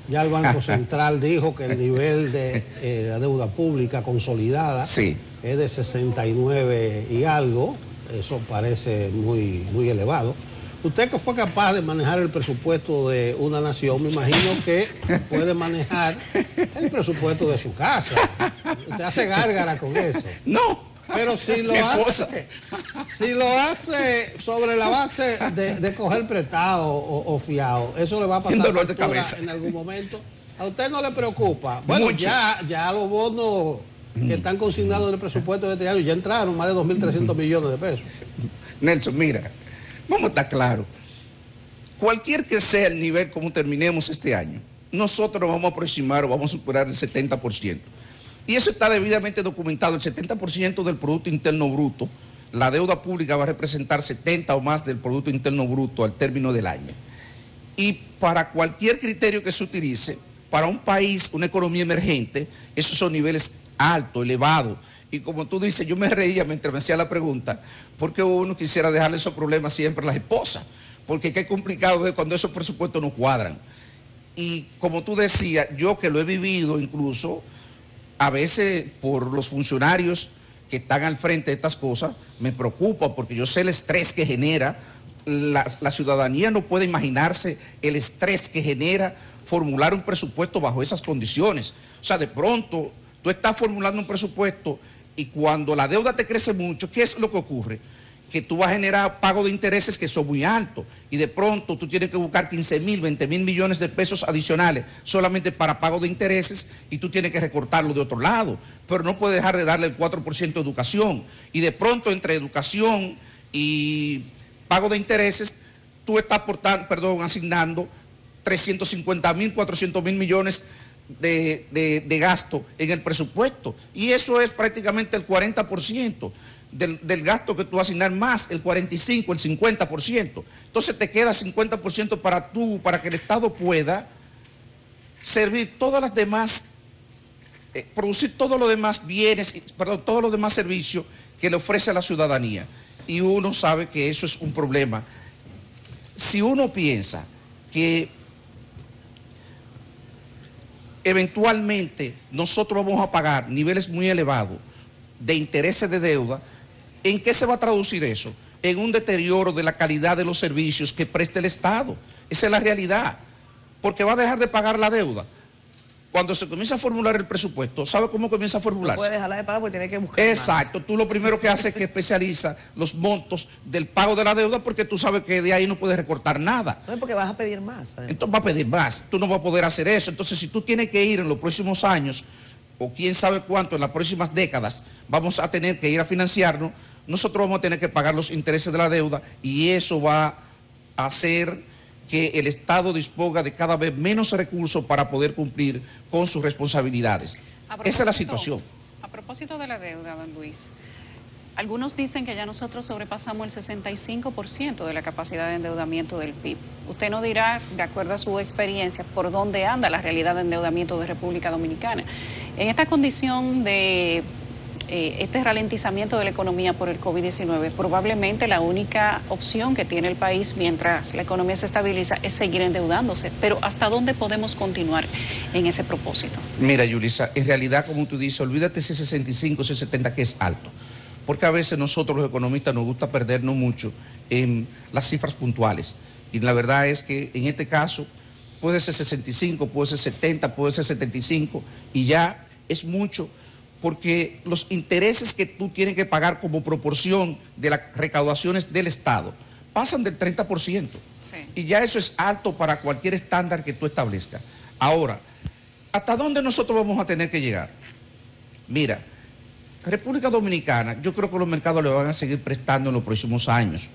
Ya el Banco Central dijo que el nivel de la deuda pública consolidada es de 69 y algo. Eso parece muy elevado. Usted que fue capaz de manejar el presupuesto de una nación, me imagino que puede manejar el presupuesto de su casa. Usted hace gárgara con eso. No. Pero si lo hace sobre la base de coger prestado o fiado, eso le va a pasar dolor de cabeza en algún momento. ¿A usted no le preocupa? Bueno, ya los bonos que están consignados en el presupuesto de este año ya entraron más de 2.300 millones de pesos. Nelson, mira, vamos a estar claros. Cualquier que sea el nivel como terminemos este año, nosotros nos vamos a aproximar o vamos a superar el 70%. Y eso está debidamente documentado. El 70% del Producto Interno Bruto, la deuda pública va a representar 70 o más del Producto Interno Bruto al término del año. Y para cualquier criterio que se utilice, para un país, una economía emergente, esos son niveles altos, elevados. Y como tú dices, yo me reía mientras me hacía la pregunta, porque uno quisiera dejarle esos problemas siempre a las esposas, porque qué complicado es cuando esos presupuestos no cuadran. Y como tú decías, yo que lo he vivido incluso, a veces por los funcionarios que están al frente de estas cosas, me preocupa porque yo sé el estrés que genera. La ciudadanía no puede imaginarse el estrés que genera formular un presupuesto bajo esas condiciones. O sea, de pronto tú estás formulando un presupuesto y cuando la deuda te crece mucho, ¿qué es lo que ocurre? que tú vas a generar pago de intereses que son muy altos y de pronto tú tienes que buscar 15.000, 20.000 millones de pesos adicionales solamente para pago de intereses y tú tienes que recortarlo de otro lado, pero no puedes dejar de darle el 4% de educación y de pronto entre educación y pago de intereses tú estás asignando 350.000, 400.000 millones de gasto en el presupuesto y eso es prácticamente el 40%. Del gasto que tú vas a asignar más el 45, el 50%. Entonces te queda 50% para que el Estado pueda servir todas las demás, producir todos los demás bienes, todos los demás servicios que le ofrece a la ciudadanía. Y uno sabe que eso es un problema. Si uno piensa que eventualmente nosotros vamos a pagar niveles muy elevados de intereses de deuda, ¿en qué se va a traducir eso? En un deterioro de la calidad de los servicios que presta el Estado. Esa es la realidad. Porque va a dejar de pagar la deuda. Cuando se comienza a formular el presupuesto, ¿sabe cómo comienza a formularse? No puede dejarla de pagar porque tiene que buscar Exacto. Más. Tú lo primero que haces es que especializa los montos del pago de la deuda porque tú sabes que de ahí no puedes recortar nada. No es porque vas a pedir más. Entonces va a pedir más. Tú no vas a poder hacer eso. Entonces si tú tienes que ir en los próximos años o quién sabe cuánto en las próximas décadas vamos a tener que ir a financiarnos, nosotros vamos a tener que pagar los intereses de la deuda y eso va a hacer que el Estado disponga de cada vez menos recursos para poder cumplir con sus responsabilidades. Esa es la situación. A propósito de la deuda, don Luis, algunos dicen que ya nosotros sobrepasamos el 65% de la capacidad de endeudamiento del PIB. Usted nos dirá, de acuerdo a su experiencia, por dónde anda la realidad de endeudamiento de República Dominicana. En esta condición de este ralentizamiento de la economía por el COVID-19, probablemente la única opción que tiene el país mientras la economía se estabiliza es seguir endeudándose. Pero ¿hasta dónde podemos continuar en ese propósito? Mira, Yulisa, en realidad, como tú dices, olvídate ese 65, ese 70 que es alto. Porque a veces nosotros los economistas nos gusta perdernos mucho en las cifras puntuales. Y la verdad es que en este caso puede ser 65, puede ser 70, puede ser 75 y ya es mucho porque los intereses que tú tienes que pagar como proporción de las recaudaciones del Estado pasan del 30%. Sí. Y ya eso es alto para cualquier estándar que tú establezcas. Ahora, ¿hasta dónde nosotros vamos a tener que llegar? Mira, República Dominicana, yo creo que los mercados le van a seguir prestando en los próximos años.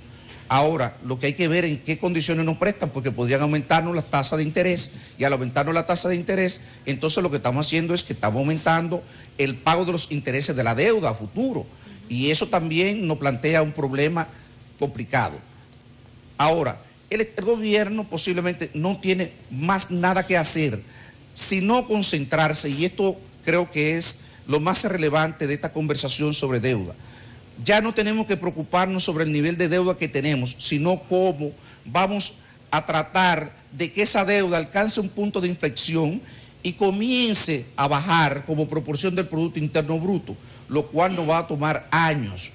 Ahora, lo que hay que ver en qué condiciones nos prestan, porque podrían aumentarnos las tasas de interés, y al aumentarnos la tasa de interés, entonces lo que estamos haciendo es que estamos aumentando el pago de los intereses de la deuda a futuro, y eso también nos plantea un problema complicado. Ahora, el gobierno posiblemente no tiene más nada que hacer, sino concentrarse, y esto creo que es lo más relevante de esta conversación sobre deuda. Ya no tenemos que preocuparnos sobre el nivel de deuda que tenemos, sino cómo vamos a tratar de que esa deuda alcance un punto de inflexión y comience a bajar como proporción del Producto Interno Bruto, lo cual nos va a tomar años,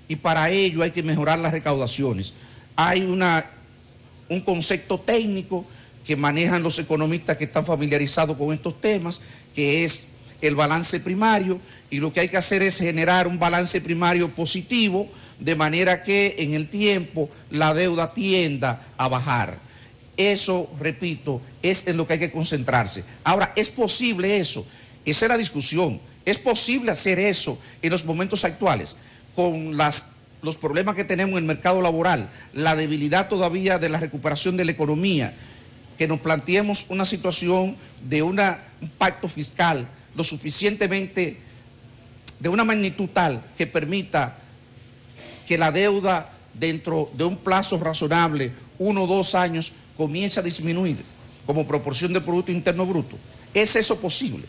y para ello hay que mejorar las recaudaciones. Hay un concepto técnico que manejan los economistas que están familiarizados con estos temas, que es el balance primario, y lo que hay que hacer es generar un balance primario positivo, de manera que en el tiempo la deuda tienda a bajar. Eso, repito, es en lo que hay que concentrarse. Ahora, ¿es posible eso? Esa es la discusión. ¿Es posible hacer eso en los momentos actuales? Con los problemas que tenemos en el mercado laboral, la debilidad todavía de la recuperación de la economía, que nos planteemos una situación de un pacto fiscal lo suficientemente, de una magnitud tal que permita que la deuda dentro de un plazo razonable, 1 o 2 años, comience a disminuir como proporción del Producto Interno Bruto. ¿Es eso posible?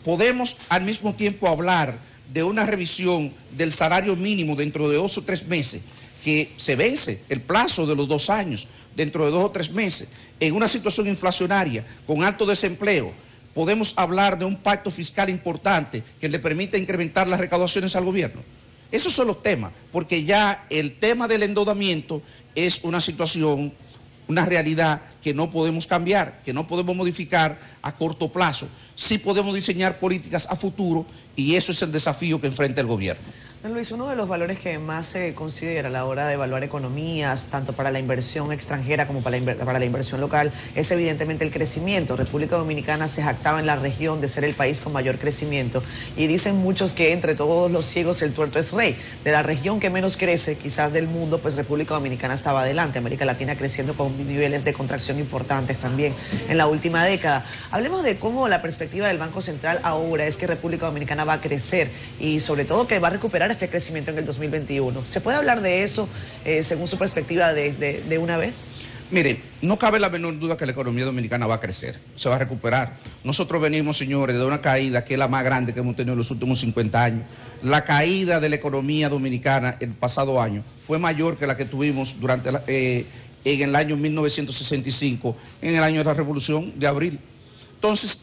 Podemos al mismo tiempo hablar de una revisión del salario mínimo dentro de 2 o 3 meses, que se vence el plazo de los 2 años, dentro de 2 o 3 meses, en una situación inflacionaria, con alto desempleo. Podemos hablar de un pacto fiscal importante que le permita incrementar las recaudaciones al gobierno. Esos son los temas, porque ya el tema del endeudamiento es una situación, una realidad que no podemos cambiar, que no podemos modificar a corto plazo. Sí podemos diseñar políticas a futuro y eso es el desafío que enfrenta el gobierno. Don Luis, uno de los valores que más se considera a la hora de evaluar economías, tanto para la inversión extranjera como para la inversión local, es evidentemente el crecimiento. República Dominicana se jactaba en la región de ser el país con mayor crecimiento y dicen muchos que entre todos los ciegos el tuerto es rey. De la región que menos crece, quizás del mundo, pues República Dominicana estaba adelante. América Latina creciendo con niveles de contracción importantes también en la última década. Hablemos de cómo la perspectiva del Banco Central ahora es que República Dominicana va a crecer y sobre todo que va a recuperar este crecimiento en el 2021. ¿Se puede hablar de eso según su perspectiva de una vez? Mire, no cabe la menor duda que la economía dominicana va a crecer, se va a recuperar. Nosotros venimos, señores, de una caída que es la más grande que hemos tenido en los últimos 50 años. La caída de la economía dominicana el pasado año fue mayor que la que tuvimos durante en el año 1965, en el año de la Revolución de Abril. Entonces,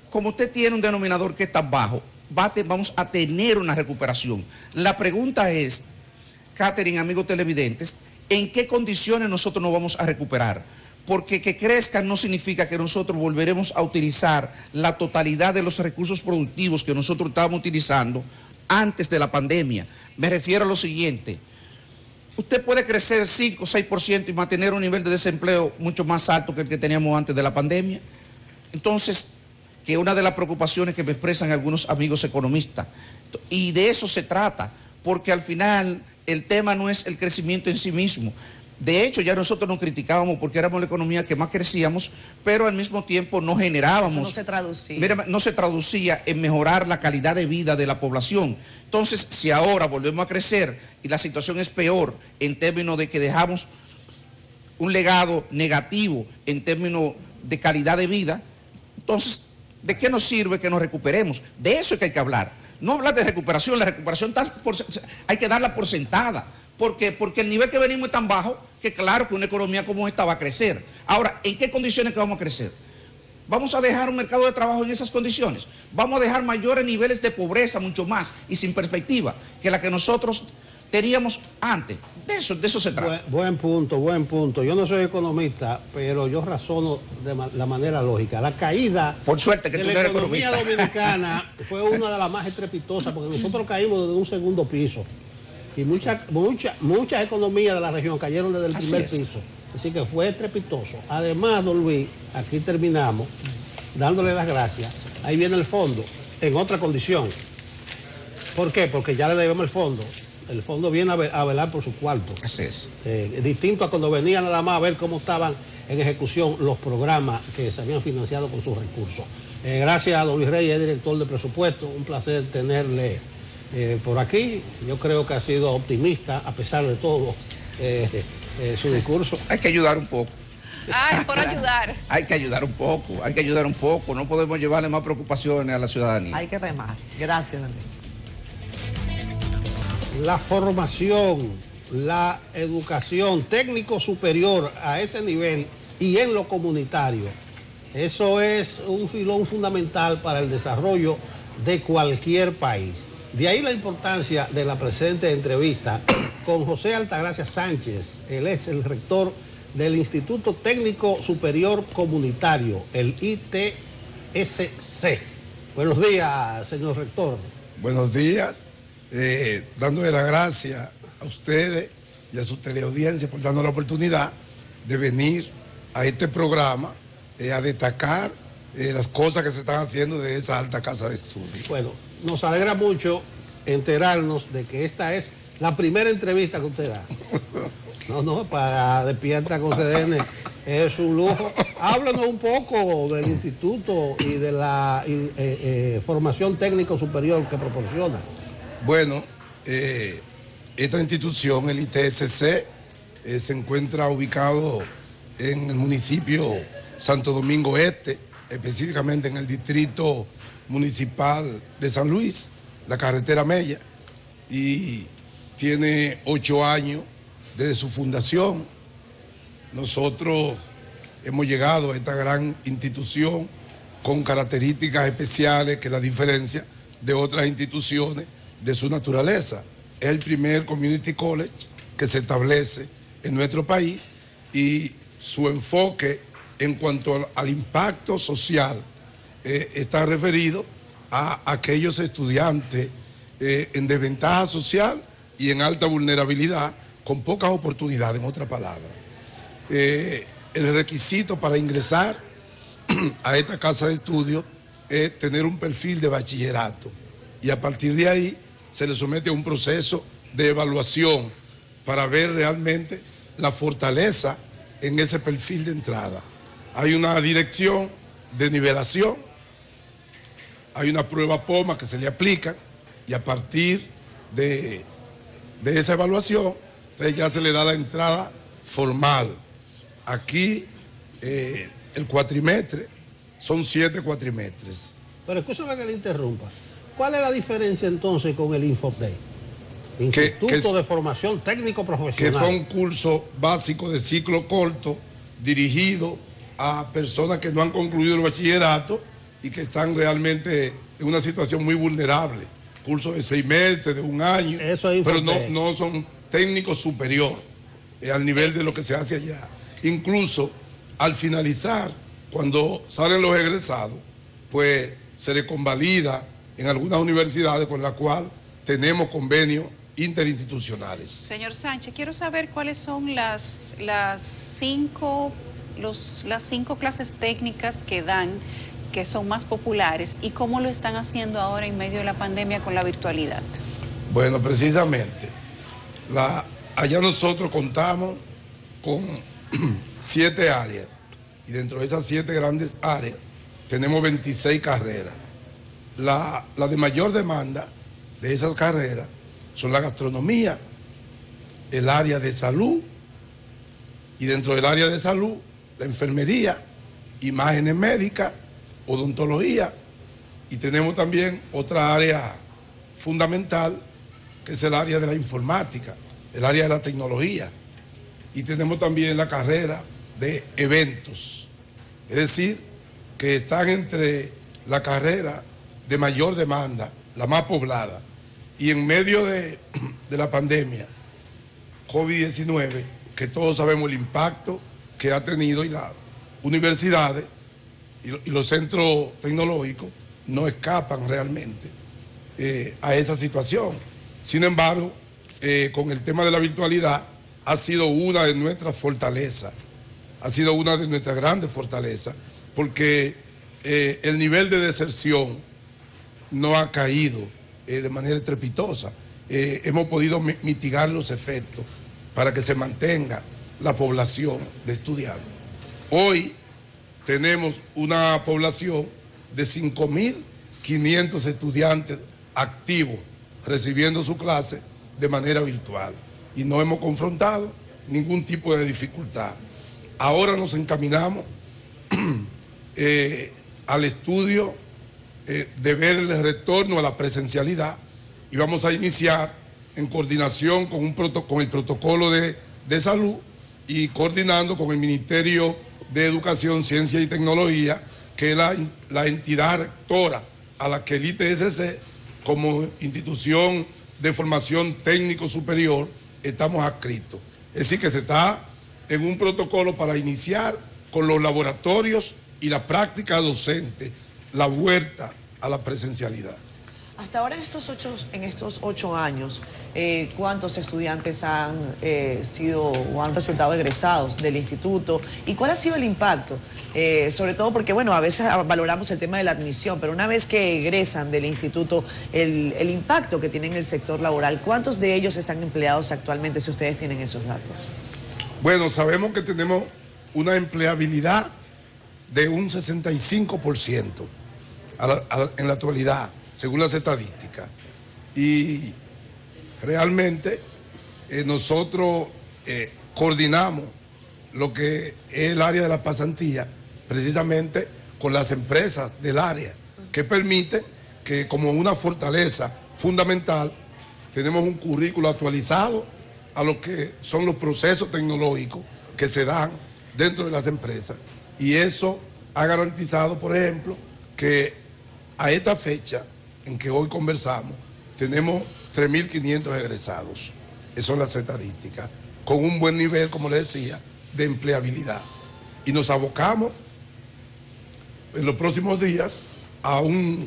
como usted tiene un denominador que es tan bajo, vamos a tener una recuperación. La pregunta es, Catherine, amigos televidentes, ¿en qué condiciones nosotros nos vamos a recuperar? Porque que crezcan no significa que nosotros volveremos a utilizar la totalidad de los recursos productivos que nosotros estábamos utilizando antes de la pandemia. Me refiero a lo siguiente. Usted puede crecer 5 o 6% y mantener un nivel de desempleo mucho más alto que el que teníamos antes de la pandemia. Entonces, que una de las preocupaciones que me expresan algunos amigos economistas, y de eso se trata, porque al final el tema no es el crecimiento en sí mismo. De hecho, ya nosotros nos criticábamos porque éramos la economía que más crecíamos, pero al mismo tiempo no generábamos. Eso no se traducía. Mira, no se traducía en mejorar la calidad de vida de la población. Entonces, si ahora volvemos a crecer y la situación es peor en términos de que dejamos un legado negativo en términos de calidad de vida, entonces, ¿de qué nos sirve que nos recuperemos? De eso es que hay que hablar. No hablar de recuperación, la recuperación hay que darla por sentada. ¿Por qué? Porque el nivel que venimos es tan bajo que claro que una economía como esta va a crecer. Ahora, ¿en qué condiciones que vamos a crecer? ¿Vamos a dejar un mercado de trabajo en esas condiciones? ¿Vamos a dejar mayores niveles de pobreza, mucho más, y sin perspectiva, que la que nosotros teníamos antes? De eso se trata. Buen punto. Yo no soy economista, pero yo razono de la manera lógica. La caída por suerte que de tú la eres economía economista dominicana fue una de las más estrepitosas, porque nosotros caímos desde un segundo piso. Y muchas economías de la región cayeron desde el primer piso. Así que fue estrepitoso. Además, don Luis, aquí terminamos dándole las gracias. Ahí viene el fondo, en otra condición. ¿Por qué? Porque ya le debemos el fondo. El fondo viene a velar por su cuarto. Así es. Distinto a cuando venía nada más a ver cómo estaban en ejecución los programas que se habían financiado con sus recursos. Gracias a don Luis Reyes, director de presupuesto. Un placer tenerle por aquí. Yo creo que ha sido optimista a pesar de todo su discurso. Hay que ayudar un poco. Ay, por ayudar. Hay que ayudar un poco. No podemos llevarle más preocupaciones a la ciudadanía. Hay que remar. Gracias, Andrés. La formación, la educación técnico superior a ese nivel y en lo comunitario, eso es un filón fundamental para el desarrollo de cualquier país. De ahí la importancia de la presente entrevista con José Altagracia Sánchez. Él es el rector del Instituto Técnico Superior Comunitario, el ITSC. Buenos días, señor rector. Buenos días. Dándole las gracias a ustedes y a su teleaudiencia por darnos la oportunidad de venir a este programa a destacar las cosas que se están haciendo de esa alta casa de estudio. Bueno, nos alegra mucho enterarnos de que esta es la primera entrevista que usted da. No, para Despierta con CDN es un lujo. Háblanos un poco del instituto y de la formación técnico superior que proporciona. Bueno, esta institución, el ITSC, se encuentra ubicado en el municipio Santo Domingo Este, específicamente en el distrito municipal de San Luis, la carretera Mella, y tiene 8 años desde su fundación. Nosotros hemos llegado a esta gran institución con características especiales que la diferencia de otras instituciones de su naturaleza. Es el primer community college que se establece en nuestro país y su enfoque en cuanto al impacto social está referido a aquellos estudiantes en desventaja social y en alta vulnerabilidad, con pocas oportunidades, en otra palabra. El requisito para ingresar a esta casa de estudio es tener un perfil de bachillerato y a partir de ahí se le somete a un proceso de evaluación para ver realmente la fortaleza en ese perfil de entrada. Hay una dirección de nivelación, hay una prueba POMA que se le aplica y a partir de esa evaluación entonces ya se le da la entrada formal. Aquí el cuatrimestre son 7 cuatrimestres. Pero escúchame que le interrumpa. ¿Cuál es la diferencia entonces con el Infotec? Instituto de Formación Técnico Profesional. Que son cursos básicos de ciclo corto dirigidos a personas que no han concluido el bachillerato y que están realmente en una situación muy vulnerable. Cursos de 6 meses, de 1 año. Eso es pero no son técnicos superior al nivel de lo que se hace allá. Incluso al finalizar, cuando salen los egresados, pues se le convalida en algunas universidades con las cuales tenemos convenios interinstitucionales. Señor Sánchez, quiero saber cuáles son las 5 clases técnicas que dan, que son más populares, y cómo lo están haciendo ahora en medio de la pandemia con la virtualidad. Bueno, precisamente, allá nosotros contamos con 7 áreas, y dentro de esas 7 grandes áreas tenemos 26 carreras. La de mayor demanda de esas carreras son la gastronomía, el área de salud, y dentro del área de salud, la enfermería, imágenes médicas, odontología, y tenemos también otra área fundamental, que es el área de la informática, el área de la tecnología, y tenemos también la carrera de eventos, es decir, que están entre la carrera de mayor demanda, la más poblada, y en medio de la pandemia, COVID-19, que todos sabemos el impacto que ha tenido, y las universidades y los centros tecnológicos no escapan realmente a esa situación. Sin embargo, con el tema de la virtualidad, ha sido una de nuestras fortalezas, ha sido una de nuestras grandes fortalezas, porque el nivel de deserción no ha caído de manera estrepitosa. Hemos podido mitigar los efectos para que se mantenga la población de estudiantes. Hoy tenemos una población de 5.500 estudiantes activos recibiendo su clase de manera virtual y no hemos confrontado ningún tipo de dificultad. Ahora nos encaminamos al estudio de ver el retorno a la presencialidad y vamos a iniciar en coordinación con el protocolo de salud y coordinando con el Ministerio de Educación, Ciencia y Tecnología, que es la entidad rectora a la que el ITSC, como institución de formación técnico superior, estamos adscritos. Es decir, que se está en un protocolo para iniciar con los laboratorios y la práctica docente, la vuelta a la presencialidad. Hasta ahora en estos 8 años, ¿cuántos estudiantes han sido o han resultado egresados del instituto? ¿Y cuál ha sido el impacto? Sobre todo porque, bueno, a veces valoramos el tema de la admisión, pero una vez que egresan del instituto, el impacto que tiene en el sector laboral, ¿cuántos de ellos están empleados actualmente, si ustedes tienen esos datos? Bueno, sabemos que tenemos una empleabilidad de un 65% en la actualidad, según las estadísticas. Y realmente nosotros coordinamos lo que es el área de la pasantía, precisamente con las empresas del área, que permite que, como una fortaleza fundamental, tenemos un currículo actualizado a lo que son los procesos tecnológicos que se dan dentro de las empresas. Y eso ha garantizado, por ejemplo, que a esta fecha en que hoy conversamos, tenemos 3.500 egresados. Esas son las estadísticas, con un buen nivel, como les decía, de empleabilidad. Y nos abocamos en los próximos días a un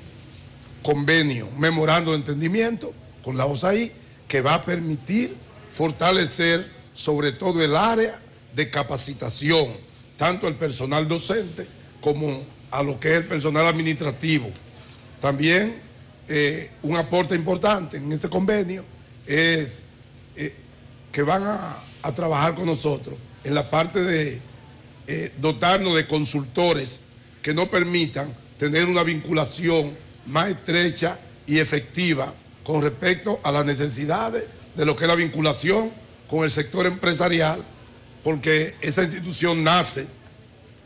convenio, un memorando de entendimiento con la OSAI, que va a permitir fortalecer sobre todo el área de capacitación, tanto al personal docente como a lo que es el personal administrativo. También un aporte importante en este convenio es que van a trabajar con nosotros en la parte de dotarnos de consultores que nos permitan tener una vinculación más estrecha y efectiva con respecto a las necesidades de lo que es la vinculación con el sector empresarial, porque esa institución nace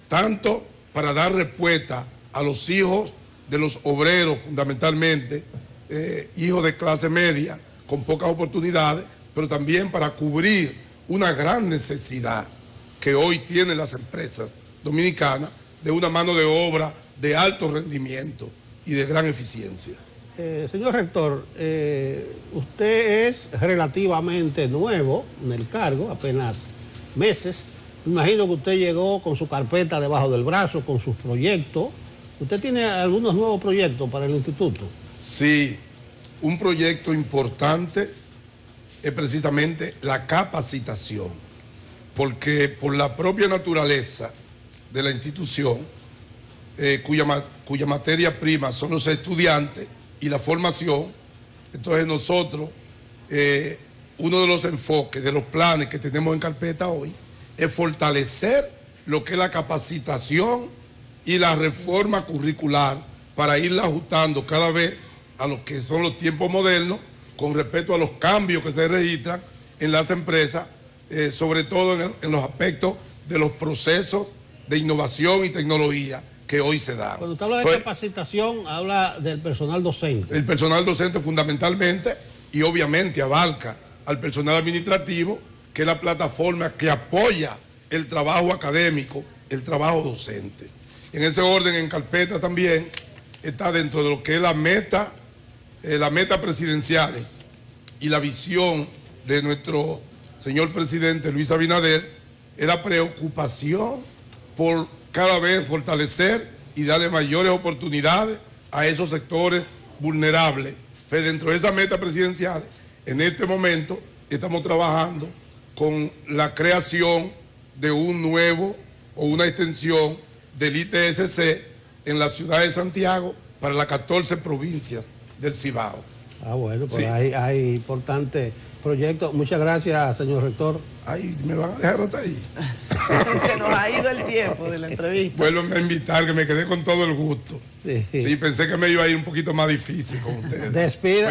tanto para dar respuesta a los hijos de los obreros, fundamentalmente, hijos de clase media, con pocas oportunidades, pero también para cubrir una gran necesidad que hoy tienen las empresas dominicanas de una mano de obra de alto rendimiento y de gran eficiencia. Señor rector, usted es relativamente nuevo en el cargo, apenas meses. Me imagino que usted llegó con su carpeta debajo del brazo, con sus proyectos. ¿Usted tiene algunos nuevos proyectos para el instituto? Sí, un proyecto importante es precisamente la capacitación, porque por la propia naturaleza de la institución, cuya materia prima son los estudiantes y la formación, entonces nosotros, uno de los enfoques, de los planes que tenemos en carpeta hoy, es fortalecer lo que es la capacitación y la reforma curricular para irla ajustando cada vez a lo que son los tiempos modernos con respecto a los cambios que se registran en las empresas, sobre todo en los aspectos de los procesos de innovación y tecnología que hoy se dan. Cuando usted habla de capacitación, habla del personal docente. El personal docente fundamentalmente, y obviamente abarca al personal administrativo, que es la plataforma que apoya el trabajo académico, el trabajo docente. En ese orden, en carpeta también está dentro de lo que es la meta presidenciales y la visión de nuestro señor presidente Luis Abinader, era preocupación por cada vez fortalecer y darle mayores oportunidades a esos sectores vulnerables. Pero dentro de esa meta presidencial, en este momento estamos trabajando con la creación de un nuevo o una extensión del ITSC en la ciudad de Santiago para las 14 provincias del Cibao. Ah, bueno, pues sí. hay importantes proyectos. Muchas gracias, señor rector. Ay, ¿me van a dejar hasta ahí? Se nos ha ido el tiempo de la entrevista. Vuelvo a invitar, que me quedé con todo el gusto. Sí, pensé que me iba a ir un poquito más difícil con ustedes. Despida.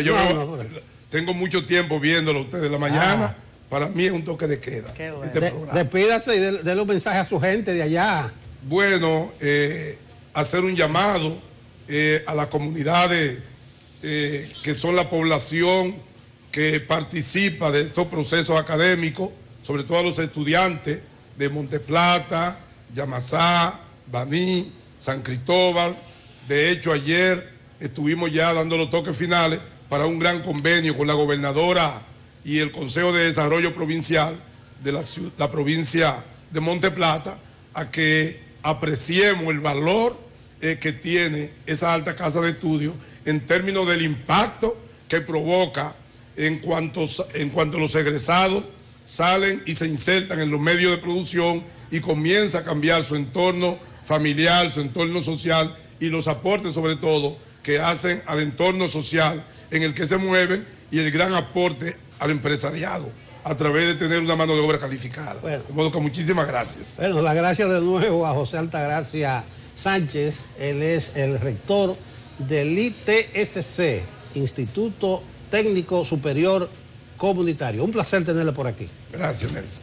Tengo mucho tiempo viéndolo ustedes en la mañana. Para mí es un toque de queda. Qué bueno. Despídase y dé los mensajes a su gente de allá. Bueno, hacer un llamado a las comunidades que son la población que participa de estos procesos académicos, sobre todo a los estudiantes de Monteplata, Yamasá, Baní, San Cristóbal. De hecho, ayer estuvimos ya dando los toques finales para un gran convenio con la gobernadora y el Consejo de Desarrollo Provincial de la provincia de Monteplata, a que apreciemos el valor que tiene esa alta casa de estudio en términos del impacto que provoca en cuanto los egresados salen y se insertan en los medios de producción y comienza a cambiar su entorno familiar, su entorno social y los aportes sobre todo que hacen al entorno social en el que se mueven y el gran aporte al empresariado a través de tener una mano de obra calificada. Bueno, de modo que muchísimas gracias. Bueno, las gracias de nuevo a José Altagracia Sánchez. Él es el rector del ITSC, Instituto Técnico Superior Comunitario. Un placer tenerlo por aquí. Gracias, Nelson.